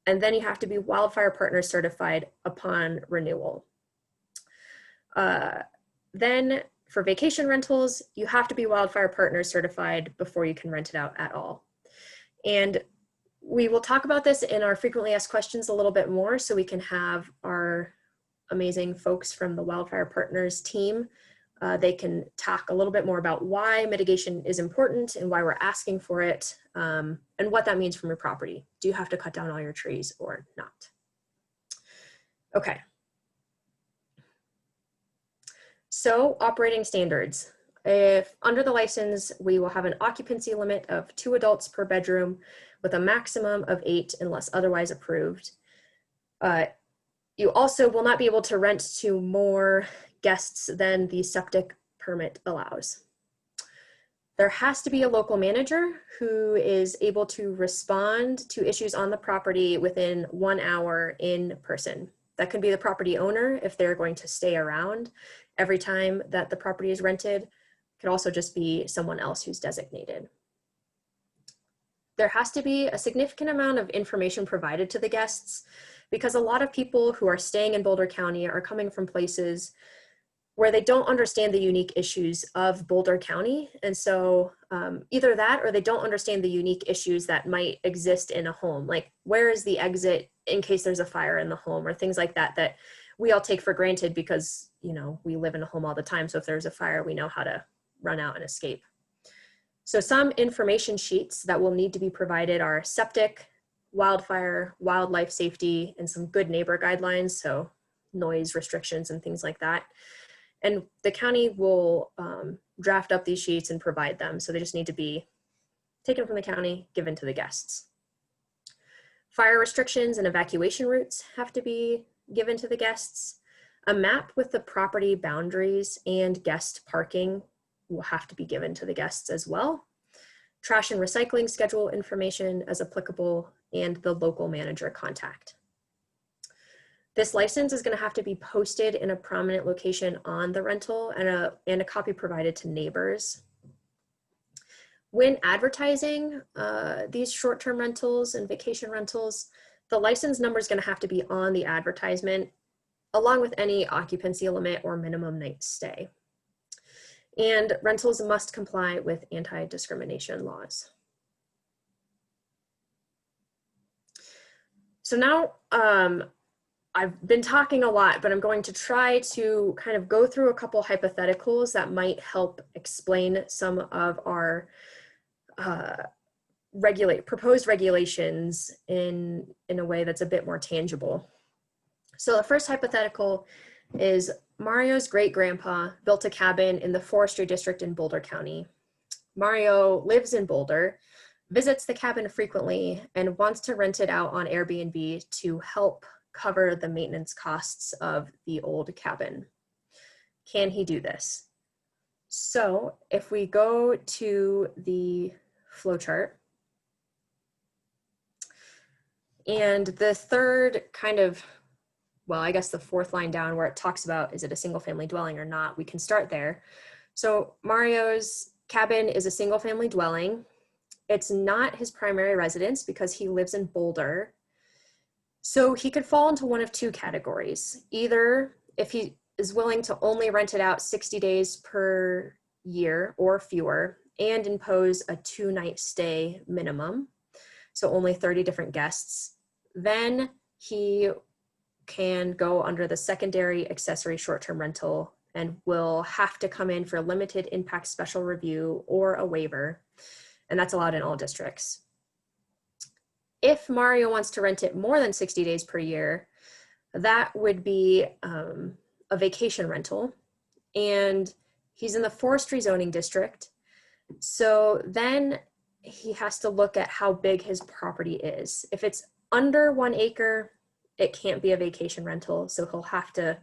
And then you have to be Wildfire Partner certified upon renewal. Then for vacation rentals, you have to be Wildfire Partner certified before you can rent it out at all. And we will talk about this in our frequently asked questions a little bit more, so we can have our amazing folks from the Wildfire Partners team. They can talk a little bit more about why mitigation is important and why we're asking for it, and what that means from your property. Do you have to cut down all your trees or not? Okay. So operating standards. If under the license, we will have an occupancy limit of 2 adults per bedroom with a maximum of 8 unless otherwise approved. You also will not be able to rent to more guests than the septic permit allows. There has to be a local manager who is able to respond to issues on the property within 1 hour in person. That could be the property owner if they're going to stay around every time that the property is rented. It could also just be someone else who's designated. There has to be a significant amount of information provided to the guests, because a lot of people who are staying in Boulder County are coming from places where they don't understand the unique issues of Boulder County. And so either that, or they don't understand the unique issues that might exist in a home, like where is the exit in case there's a fire in the home, or things like that, that we all take for granted because, you know, we live in a home all the time. So if there's a fire, we know how to run out and escape. So some information sheets that will need to be provided are septic, wildfire, wildlife safety, and some good neighbor guidelines, so noise restrictions and things like that. And the county will draft up these sheets and provide them, so they just need to be taken from the county, given to the guests. Fire restrictions and evacuation routes have to be given to the guests. A map with the property boundaries and guest parking will have to be given to the guests as well. Trash and recycling schedule information as applicable, and the local manager contact. This license is going to have to be posted in a prominent location on the rental, and a copy provided to neighbors. When advertising these short-term rentals and vacation rentals, the license number is going to have to be on the advertisement, along with any occupancy limit or minimum night stay. And rentals must comply with anti-discrimination laws. So now I've been talking a lot, but I'm going to try to kind of go through a couple hypotheticals that might help explain some of our proposed regulations in a way that's a bit more tangible. So the first hypothetical is Mario's great-grandpa built a cabin in the forestry district in Boulder County. Mario lives in Boulder, visits the cabin frequently, and wants to rent it out on Airbnb to help cover the maintenance costs of the old cabin. Can he do this? So if we go to the flowchart, and the third kind of, well, I guess the fourth line down where it talks about, is it a single family dwelling or not? We can start there. So Mario's cabin is a single family dwelling. It's not his primary residence because he lives in Boulder. So he could fall into one of two categories. Either if he is willing to only rent it out 60 days per year or fewer and impose a 2-night stay minimum, so only 30 different guests, then he can go under the secondary accessory short-term rental and will have to come in for a limited impact special review or a waiver, and that's allowed in all districts. If Mario wants to rent it more than 60 days per year, that would be a vacation rental, and he's in the forestry zoning district. So then he has to look at how big his property is. If it's under 1 acre, it can't be a vacation rental. So he'll have to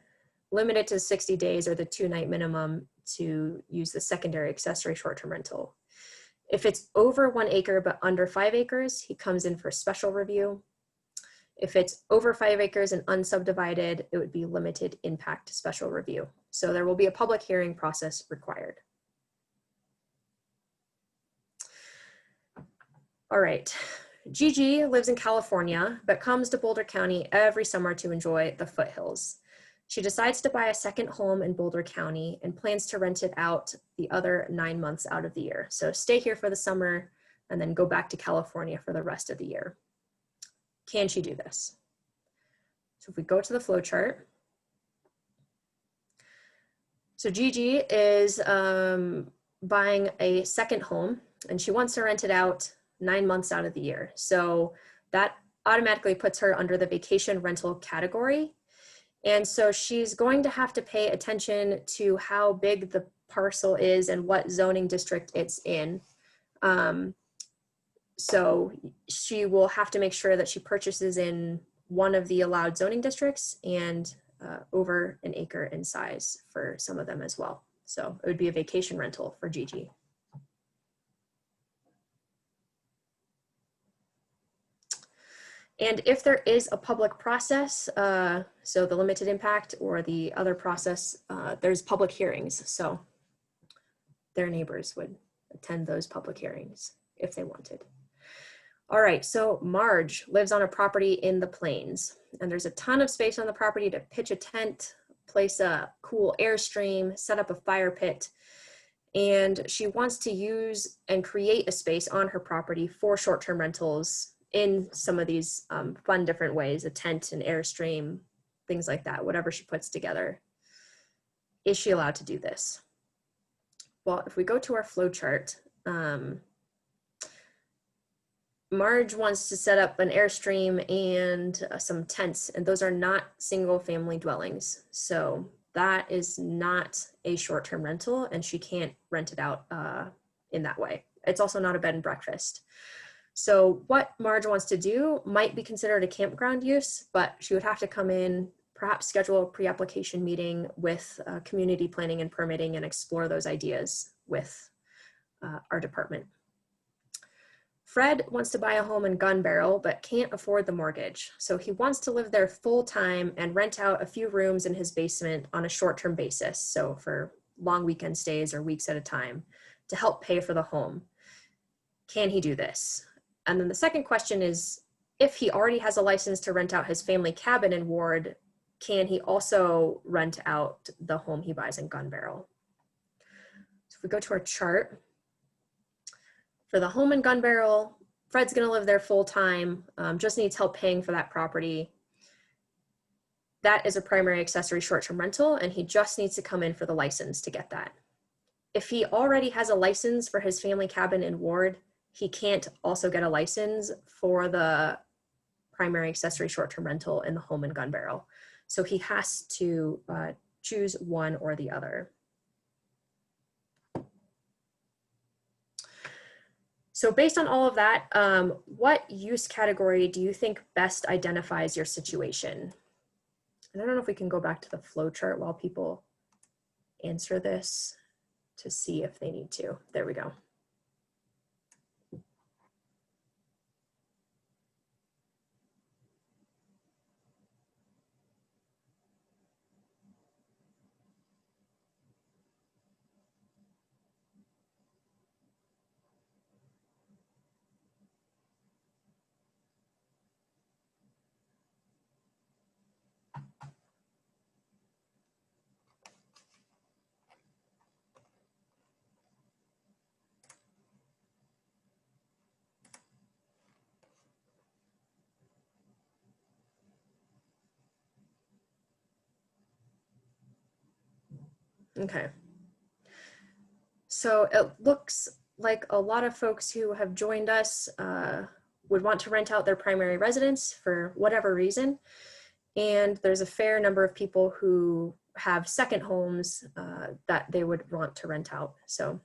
limit it to 60 days or the 2-night minimum to use the secondary accessory short-term rental. If it's over 1 acre but under 5 acres, he comes in for special review. If it's over 5 acres and unsubdivided, it would be limited impact special review. So there will be a public hearing process required. All right, Gigi lives in California, but comes to Boulder County every summer to enjoy the foothills. She decides to buy a second home in Boulder County and plans to rent it out the other 9 months out of the year. So stay here for the summer and then go back to California for the rest of the year. Can she do this? So if we go to the flow chart, so Gigi is buying a second home and she wants to rent it out 9 months out of the year. So that automatically puts her under the vacation rental category. And so she's going to have to pay attention to how big the parcel is and what zoning district it's in. So she will have to make sure that she purchases in one of the allowed zoning districts and over 1 acre in size for some of them as well. So it would be a vacation rental for Gigi. And if there is a public process, so the limited impact or the other process, there's public hearings. So their neighbors would attend those public hearings if they wanted. All right, so Marge lives on a property in the Plains, and there's a ton of space on the property to pitch a tent, place a cool Airstream, set up a fire pit, and she wants to use and create a space on her property for short-term rentals in some of these fun different ways, a tent, an Airstream, things like that, whatever she puts together. Is she allowed to do this? Well, if we go to our flow chart, Marge wants to set up an Airstream and some tents, and those are not single family dwellings. So that is not a short-term rental and she can't rent it out in that way. It's also not a bed and breakfast. So what Marge wants to do might be considered a campground use, but she would have to come in, perhaps schedule a pre-application meeting with community planning and permitting and explore those ideas with our department. Fred wants to buy a home in Gun Barrel, but can't afford the mortgage. So he wants to live there full time and rent out a few rooms in his basement on a short-term basis. So for long weekend stays or weeks at a time to help pay for the home. can he do this? And then the second question is, if he already has a license to rent out his family cabin in Ward, can he also rent out the home he buys in Gun Barrel? So if we go to our chart, for the home in Gun Barrel, Fred's gonna live there full time, just needs help paying for that property. That is a primary accessory short-term rental, and he just needs to come in for the license to get that. If he already has a license for his family cabin in Ward, he can't also get a license for the primary accessory short-term rental in the home in Gun Barrel. So he has to choose one or the other. So based on all of that, what use category do you think best identifies your situation? And I don't know if we can go back to the flow chart while people answer this to see if they need to. There we go. Okay. So it looks like a lot of folks who have joined us would want to rent out their primary residence for whatever reason. And there's a fair number of people who have second homes that they would want to rent out. So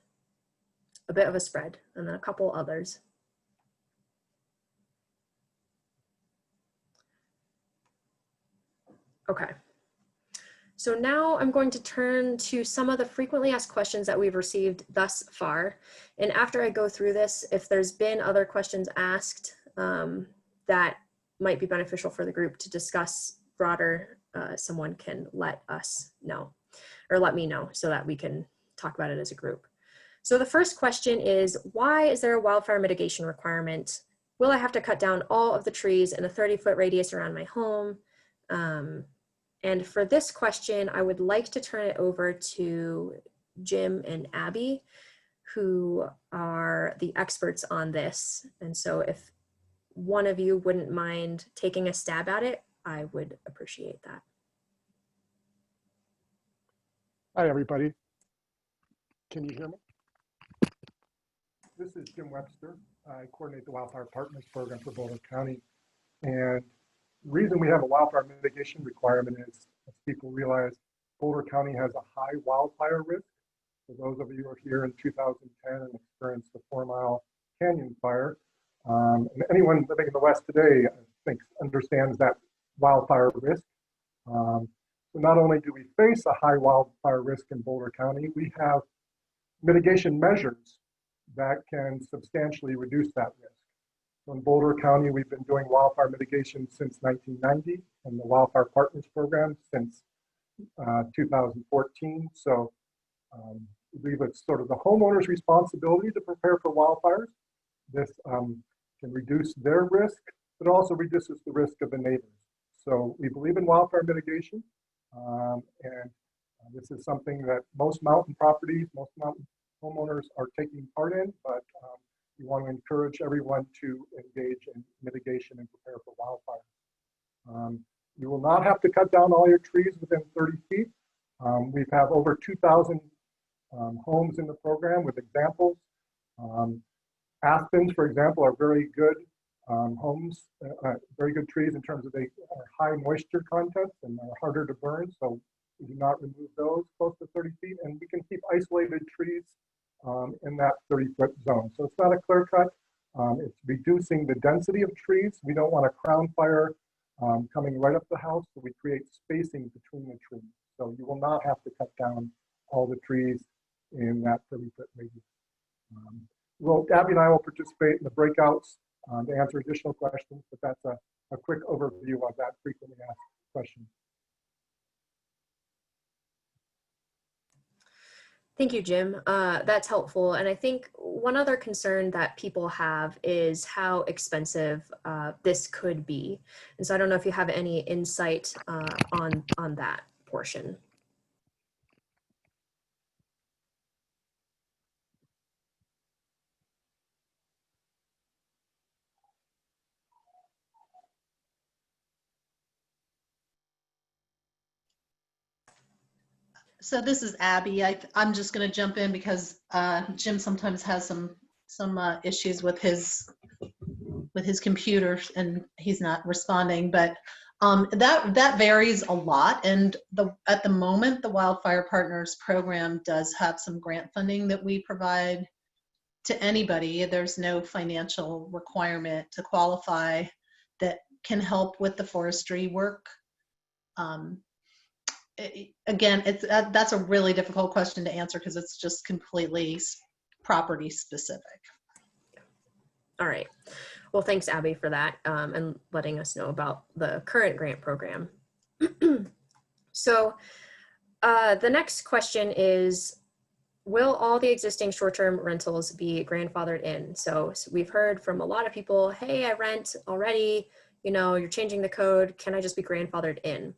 a bit of a spread, and then a couple others. Okay. So now I'm going to turn to some of the frequently asked questions that we've received thus far. And after I go through this, if there's been other questions asked that might be beneficial for the group to discuss broader, someone can let us know, or let me know so that we can talk about it as a group. So the first question is, why is there a wildfire mitigation requirement? Will I have to cut down all of the trees in a 30-foot radius around my home? And for this question, I would like to turn it over to Jim and Abby, who are the experts on this. And so if one of you wouldn't mind taking a stab at it, I would appreciate that. Hi, everybody. Can you hear me? This is Jim Webster. I coordinate the Wildfire Partners Program for Boulder County. And the reason we have a wildfire mitigation requirement is, as people realize, Boulder County has a high wildfire risk. For those of you who are here in 2010 and experienced the 4 Mile Canyon fire, and anyone living in the West today, I think, understands that wildfire risk. So not only do we face a high wildfire risk in Boulder County, we have mitigation measures that can substantially reduce that risk. So in Boulder County, we've been doing wildfire mitigation since 1990 and the Wildfire Partners Program since 2014. So we believe it's sort of the homeowner's responsibility to prepare for wildfires. This can reduce their risk, but also reduces the risk of the neighbors. So we believe in wildfire mitigation, and this is something that most mountain properties, most mountain homeowners are taking part in, but we want to encourage everyone to engage in mitigation and prepare for wildfires. You will not have to cut down all your trees within 30 feet. We have over 2,000 homes in the program with examples. Aspens, for example, are very good homes, very good trees in terms of they are high moisture content and are harder to burn. So we do not remove those close to 30 feet, and we can keep isolated trees in that 30-foot zone. So it's not a clear cut. It's reducing the density of trees. We don't want a crown fire coming right up the house, so we create spacing between the trees. So you will not have to cut down all the trees in that 30-foot radius. Abby and I will participate in the breakouts to answer additional questions, but that's a quick overview of that frequently asked question. Thank you, Jim. That's helpful. And I think one other concern that people have is how expensive this could be. And so I don't know if you have any insight on that portion. So this is Abby. I'm just going to jump in because Jim sometimes has some issues with his computer and he's not responding. But that varies a lot. And at the moment, the Wildfire Partners program does have some grant funding that we provide to anybody. There's no financial requirement to qualify that can help with the forestry work. Again, that's a really difficult question to answer because it's just completely property specific. All right. Well, thanks, Abby, for that and letting us know about the current grant program. So the next question is, will all the existing short-term rentals be grandfathered in? So we've heard from a lot of people, hey, I rent already, you know, you're changing the code. Can I just be grandfathered in?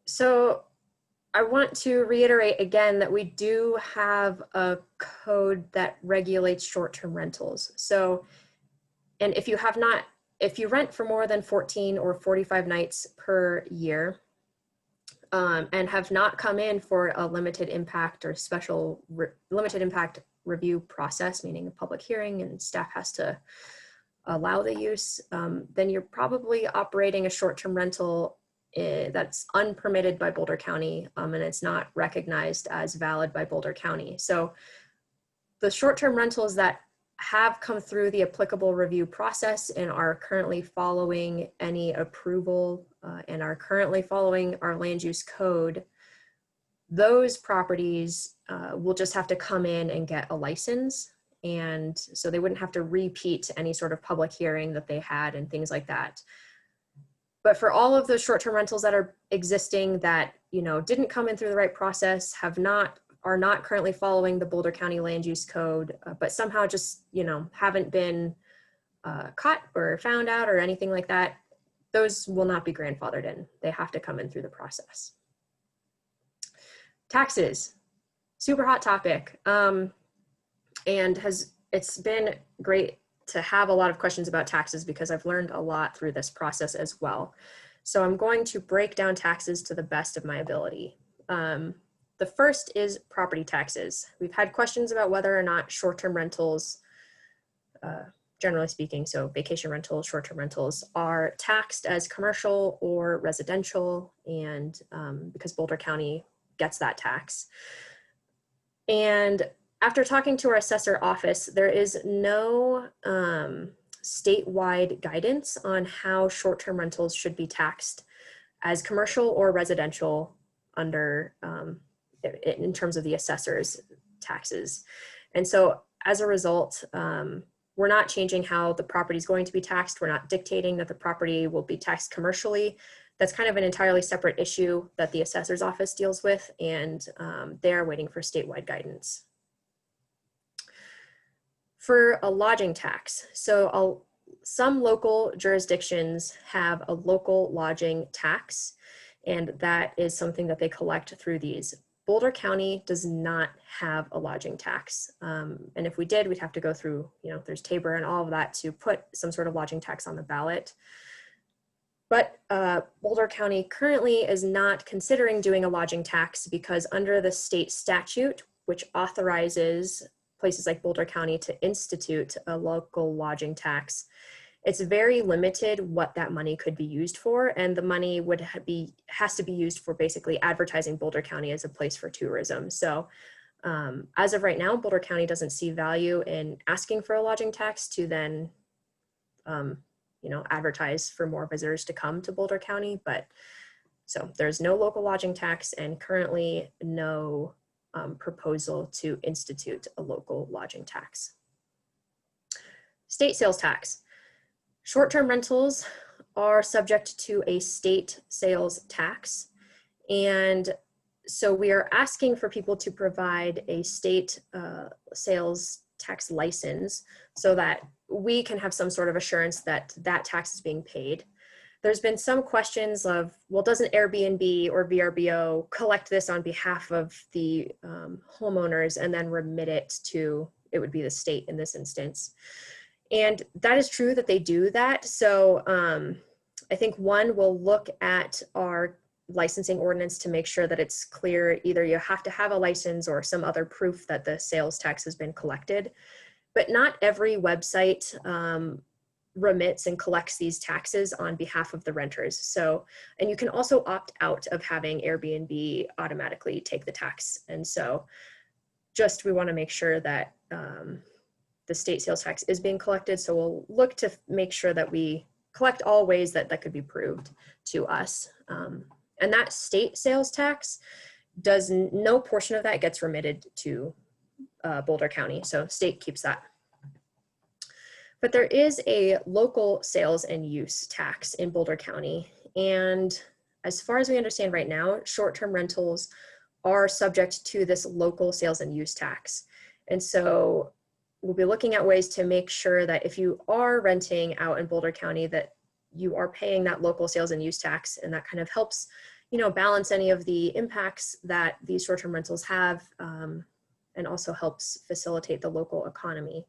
So I want to reiterate again that we do have a code that regulates short-term rentals. So, and if you rent for more than 14 or 45 nights per year and have not come in for a limited impact or special limited impact review process, meaning a public hearing and staff has to allow the use, then you're probably operating a short-term rental that's unpermitted by Boulder County, and it's not recognized as valid by Boulder County. So the short-term rentals that have come through the applicable review process and are currently following any approval and are currently following our land use code, those properties will just have to come in and get a license. And so they wouldn't have to repeat any sort of public hearing that they had and things like that. But for all of those short-term rentals that are existing that, you know, didn't come in through the right process, are not currently following the Boulder County Land Use Code, but somehow just, you know, haven't been caught or found out or anything like that, those will not be grandfathered in. They have to come in through the process. Taxes, super hot topic. And it's been great to have a lot of questions about taxes because I've learned a lot through this process as well. So I'm going to break down taxes to the best of my ability. The first is property taxes. We've had questions about whether or not short-term rentals, generally speaking, so vacation rentals, short-term rentals, are taxed as commercial or residential, and because Boulder County gets that tax. And after talking to our assessor office, there is no statewide guidance on how short-term rentals should be taxed as commercial or residential under in terms of the assessor's taxes. And so as a result, we're not changing how the property is going to be taxed. We're not dictating that the property will be taxed commercially. That's kind of an entirely separate issue that the assessor's office deals with, and they're waiting for statewide guidance. For a lodging tax, so some local jurisdictions have a local lodging tax, and that is something that they collect through these. Boulder County does not have a lodging tax. And if we did, we'd have to go through, you know, there's Tabor and all of that to put some sort of lodging tax on the ballot. But Boulder County currently is not considering doing a lodging tax because under the state statute, which authorizes places like Boulder County to institute a local lodging tax, it's very limited what that money could be used for, and the money has to be used for basically advertising Boulder County as a place for tourism. So as of right now, Boulder County doesn't see value in asking for a lodging tax to then you know, advertise for more visitors to come to Boulder County. But so there's no local lodging tax and currently no proposal to institute a local lodging tax. State sales tax. Short-term rentals are subject to a state sales tax, and So we are asking for people to provide a state sales tax license so that we can have some sort of assurance that that tax is being paid. There's been some questions of, well, doesn't Airbnb or VRBO collect this on behalf of the homeowners and then remit it to, it would be the state in this instance. And that is true that they do that. So I think one, we'll look at our licensing ordinance to make sure that it's clear, either you have to have a license or some other proof that the sales tax has been collected. But not every website remits and collects these taxes on behalf of the renters. So, and you can also opt out of having Airbnb automatically take the tax. And so just, we want to make sure that the state sales tax is being collected. So we'll look to make sure that we collect all ways that that could be proved to us. And that state sales tax does, no portion of that gets remitted to Boulder County. So state keeps that. But there is a local sales and use tax in Boulder County. And as far as we understand right now, short-term rentals are subject to this local sales and use tax. And so we'll be looking at ways to make sure that if you are renting out in Boulder County, that you are paying that local sales and use tax, and that kind of helps, you know, balance any of the impacts that these short-term rentals have, and also helps facilitate the local economy.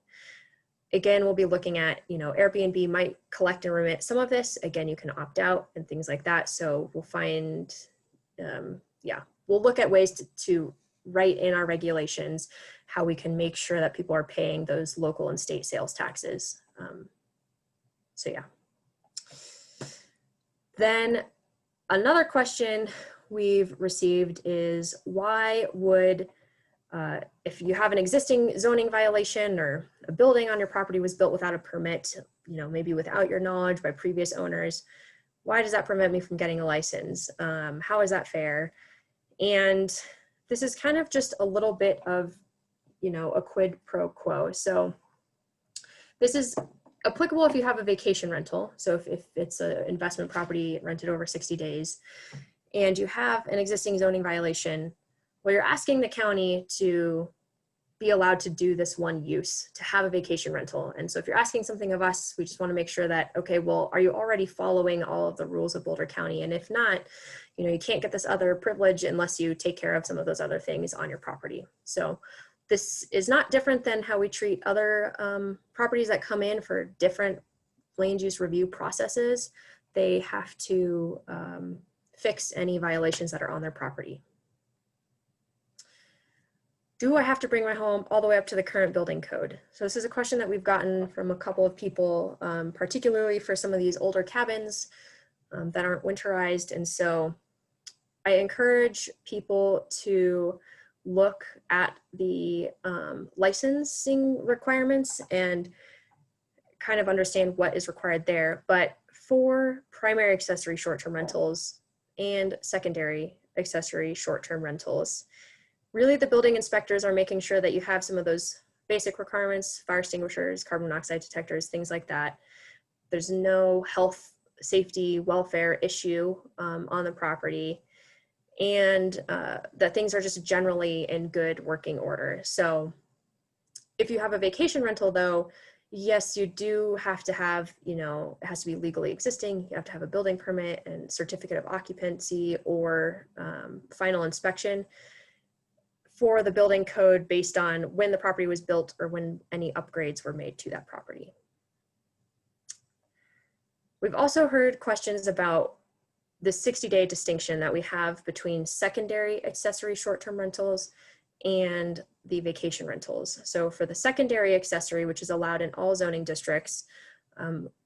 Again, we'll be looking at, you know, Airbnb might collect and remit some of this. Again, you can opt out and things like that. So we'll find, we'll look at ways to write in our regulations how we can make sure that people are paying those local and state sales taxes. So yeah. Then another question we've received is, why would, if you have an existing zoning violation or a building on your property was built without a permit, you know, maybe without your knowledge by previous owners, why does that prevent me from getting a license? How is that fair? And this is kind of just a little bit of, you know, a quid pro quo. So this is applicable if you have a vacation rental. So if it's an investment property rented over 60 days and you have an existing zoning violation, well, you're asking the county to be allowed to do this one use, to have a vacation rental. And so if you're asking something of us, we just want to make sure that, okay, well, are you already following all of the rules of Boulder County? And if not, you know, you can't get this other privilege unless you take care of some of those other things on your property. So this is not different than how we treat other properties that come in for different land use review processes. They have to fix any violations that are on their property. Do I have to bring my home all the way up to the current building code? So this is a question that we've gotten from a couple of people, particularly for some of these older cabins that aren't winterized. And so I encourage people to look at the licensing requirements and kind of understand what is required there. But for primary accessory short-term rentals and secondary accessory short-term rentals, really the building inspectors are making sure that you have some of those basic requirements, fire extinguishers, carbon monoxide detectors, things like that. There's no health, safety, welfare issue on the property, and that things are just generally in good working order. So if you have a vacation rental though, yes, you do have to have, you know, it has to be legally existing. You have to have a building permit and certificate of occupancy or final inspection for the building code based on when the property was built or when any upgrades were made to that property. We've also heard questions about the 60-day distinction that we have between secondary accessory short-term rentals and the vacation rentals. So for the secondary accessory, which is allowed in all zoning districts,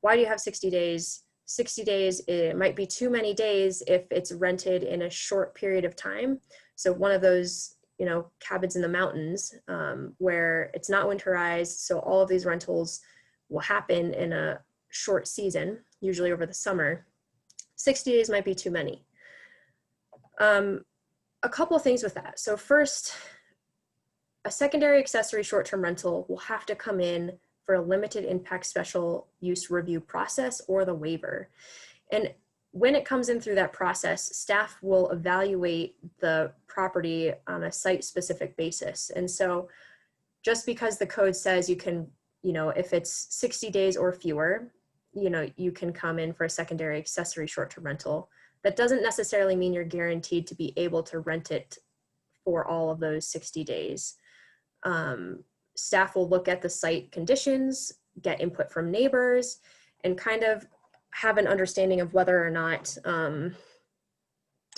why do you have 60 days? 60 days, it might be too many days if it's rented in a short period of time. So one of those, you know, cabins in the mountains where it's not winterized. So all of these rentals will happen in a short season, usually over the summer. 60 days might be too many. A couple of things with that. So first, a secondary accessory short-term rental will have to come in for a limited impact special use review process or the waiver. And when it comes in through that process, staff will evaluate the property on a site-specific basis. And so just because the code says you can, if it's 60 days or fewer, you can come in for a secondary accessory short-term rental. That doesn't necessarily mean you're guaranteed to be able to rent it for all of those 60 days. Staff will look at the site conditions, get input from neighbors, and kind of have an understanding of whether or not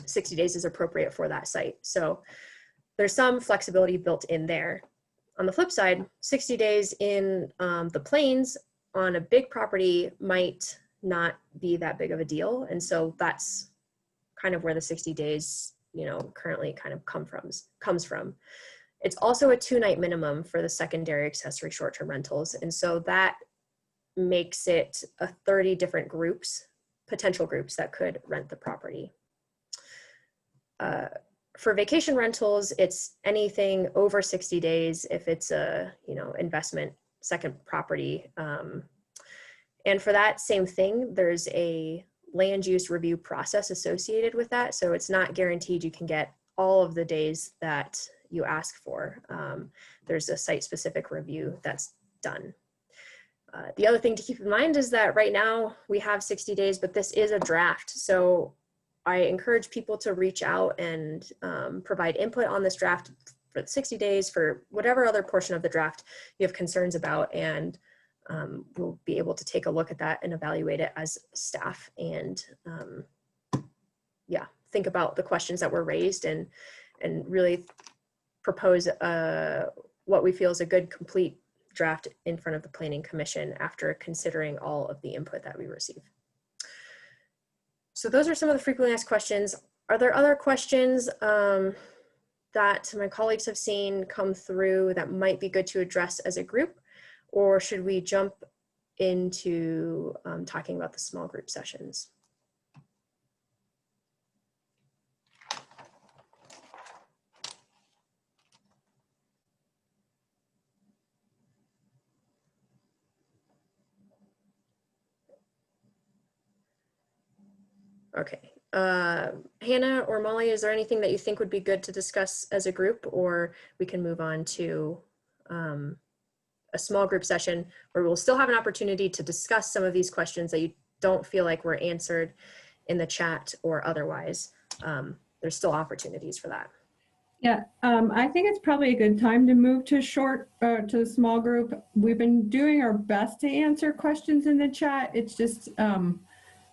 60 days is appropriate for that site. So there's some flexibility built in there. On the flip side, 60 days in the plains on a big property might not be that big of a deal. And so that's kind of where the 60 days, currently kind of comes from. It's also a 2-night minimum for the secondary accessory short-term rentals. And so that makes it 30 different groups, potential groups that could rent the property. For vacation rentals, it's anything over 60 days if it's a, investment second property. And for that same thing, there's a land use review process associated with that. So it's not guaranteed you can get all of the days that you ask for. There's a site-specific review that's done. The other thing to keep in mind is that right now we have 60 days, but this is a draft. So I encourage people to reach out and provide input on this draft for 60 days, for whatever other portion of the draft you have concerns about, and we'll be able to take a look at that and evaluate it as staff, and think about the questions that were raised and really propose what we feel is a good complete draft in front of the Planning Commission after considering all of the input that we receive. So those are some of the frequently asked questions. Are there other questions that my colleagues have seen come through that might be good to address as a group? Or should we jump into talking about the small group sessions? Okay, Hannah or Molly, is there anything that you think would be good to discuss as a group, or we can move on to a small group session where we'll still have an opportunity to discuss some of these questions that you don't feel like were answered in the chat or otherwise. There's still opportunities for that. Yeah, I think it's probably a good time to move to the small group. We've been doing our best to answer questions in the chat. It's just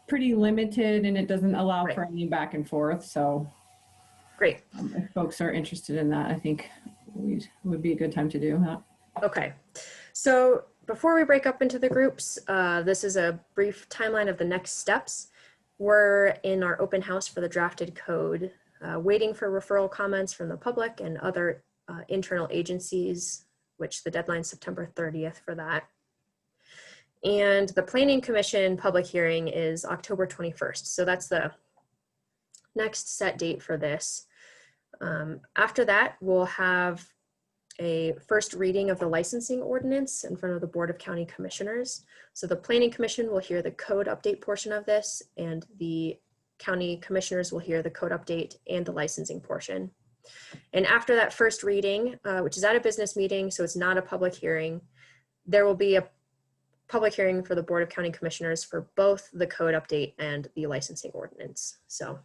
pretty limited, and it doesn't allow for any back and forth. So great. If folks are interested in that, I think it would be a good time to do that. Okay, so before we break up into the groups, this is a brief timeline of the next steps. We're in our open house for the drafted code, waiting for referral comments from the public and other internal agencies, which the deadline is September 30th for that. And the Planning Commission public hearing is October 21st. So that's the next set date for this. After that, we'll have a first reading of the licensing ordinance in front of the Board of County Commissioners. So the Planning Commission will hear the code update portion of this, and the County Commissioners will hear the code update and the licensing portion. And after that first reading, which is at a business meeting, so it's not a public hearing, there will be a public hearing for the Board of County Commissioners for both the code update and the licensing ordinance. So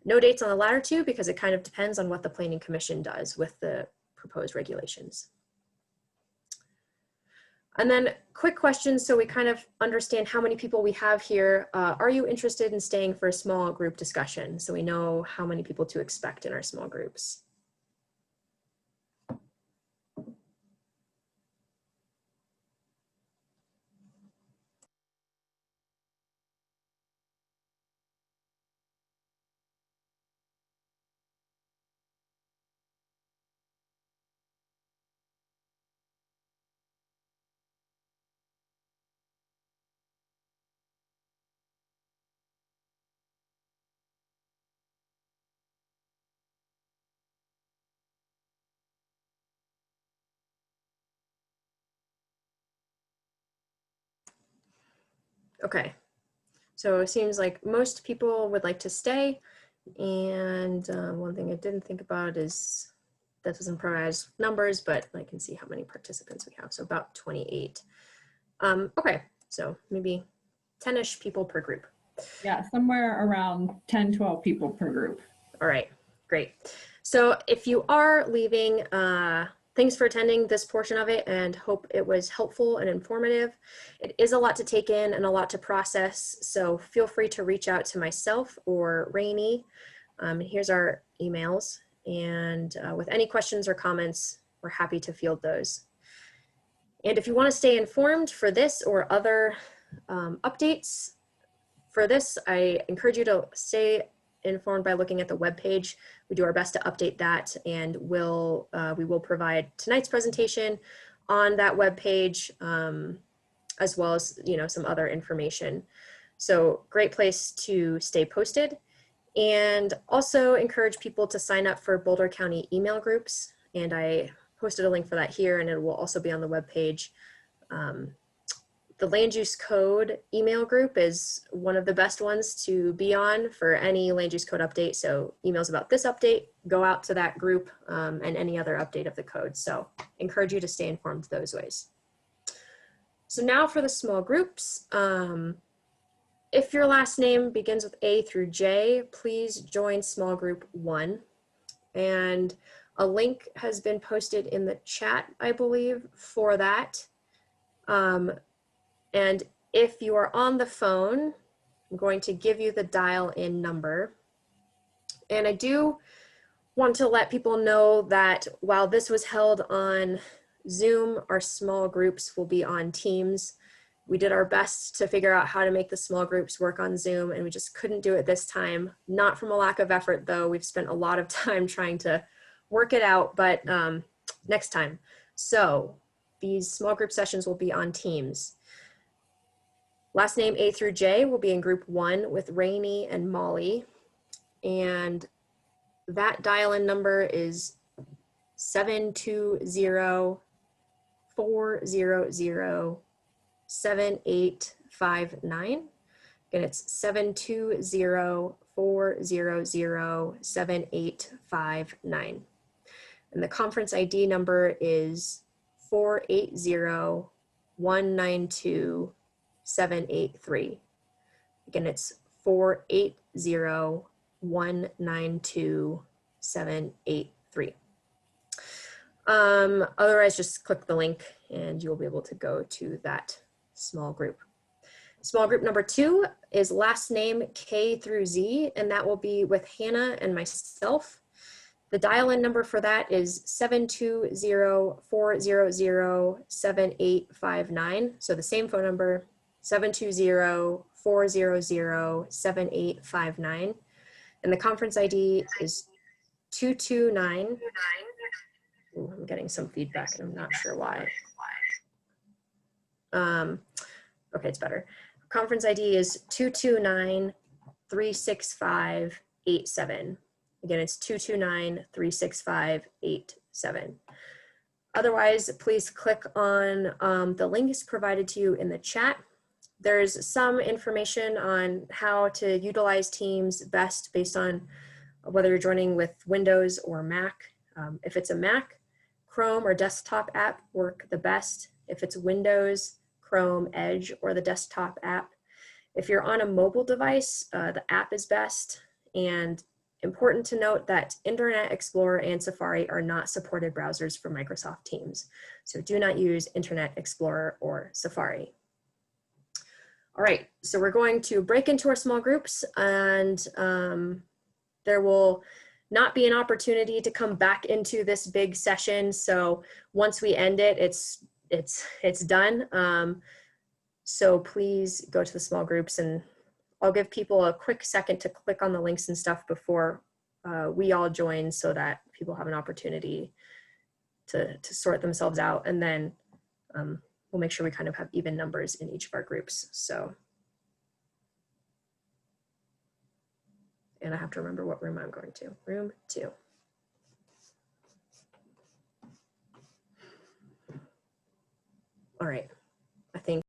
no dates on the latter two, because it kind of depends on what the Planning Commission does with the proposed regulations. And then quick questions so we kind of understand how many people we have here. Are you interested in staying for a small group discussion so we know how many people to expect in our small groups? Okay, So it seems like most people would like to stay. And one thing I didn't think about is that doesn't provide numbers, but I can see how many participants we have. So about 28. Okay, so maybe 10-ish people per group. Yeah, somewhere around 10, 12 people per group. All right, great. So if you are leaving, thanks for attending this portion of it and hope it was helpful and informative. It is a lot to take in and a lot to process, so feel free to reach out to myself or Rainey. Here's our emails, and with any questions or comments, we're happy to field those. And if you want to stay informed for this or other updates for this, I encourage you to stay informed by looking at the webpage. We do our best to update that, and we will provide tonight's presentation on that webpage, as well as some other information. So great place to stay posted, and also encourage people to sign up for Boulder County email groups. And I posted a link for that here, and it will also be on the webpage. The land use code email group is one of the best ones to be on for any land use code update. So emails about this update go out to that group, and any other update of the code. So encourage you to stay informed those ways. So now for the small groups. If your last name begins with A through J, please join small group 1. And a link has been posted in the chat, I believe, for that. And if you are on the phone, I'm going to give you the dial-in number. And I do want to let people know that while this was held on Zoom, our small groups will be on Teams. We did our best to figure out how to make the small groups work on Zoom, and we just couldn't do it this time. Not from a lack of effort, though. We've spent a lot of time trying to work it out, but next time. So these small group sessions will be on Teams. Last name A through J will be in group 1 with Rainey and Molly. And that dial-in number is 720-400-7859. Again, it's 720-400-7859. And the conference ID number is 480-192-783. Again, it's 480-192-783. Otherwise, just click the link and you'll be able to go to that small group. Small group number 2 is last name K through Z, and that will be with Hannah and myself. The dial-in number for that is 720-400-7859. So the same phone number, 720-400-7859. And the conference ID is 229. Ooh, I'm getting some feedback and I'm not sure why. Okay, it's better. Conference ID is 229-36587. Again, it's 229-36587. Otherwise, please click on the links provided to you in the chat. There's some information on how to utilize Teams best based on whether you're joining with Windows or Mac. If it's a Mac, Chrome or desktop app work the best. If it's Windows, Chrome, Edge, or the desktop app. If you're on a mobile device, the app is best. And important to note that Internet Explorer and Safari are not supported browsers for Microsoft Teams. So do not use Internet Explorer or Safari. All right, so we're going to break into our small groups, and there will not be an opportunity to come back into this big session. So once we end it, it's done. So please go to the small groups, and I'll give people a quick second to click on the links and stuff before we all join so that people have an opportunity to sort themselves out. And then we'll make sure we kind of have even numbers in each of our groups. So, and I have to remember what room I'm going to. Room 2. All right.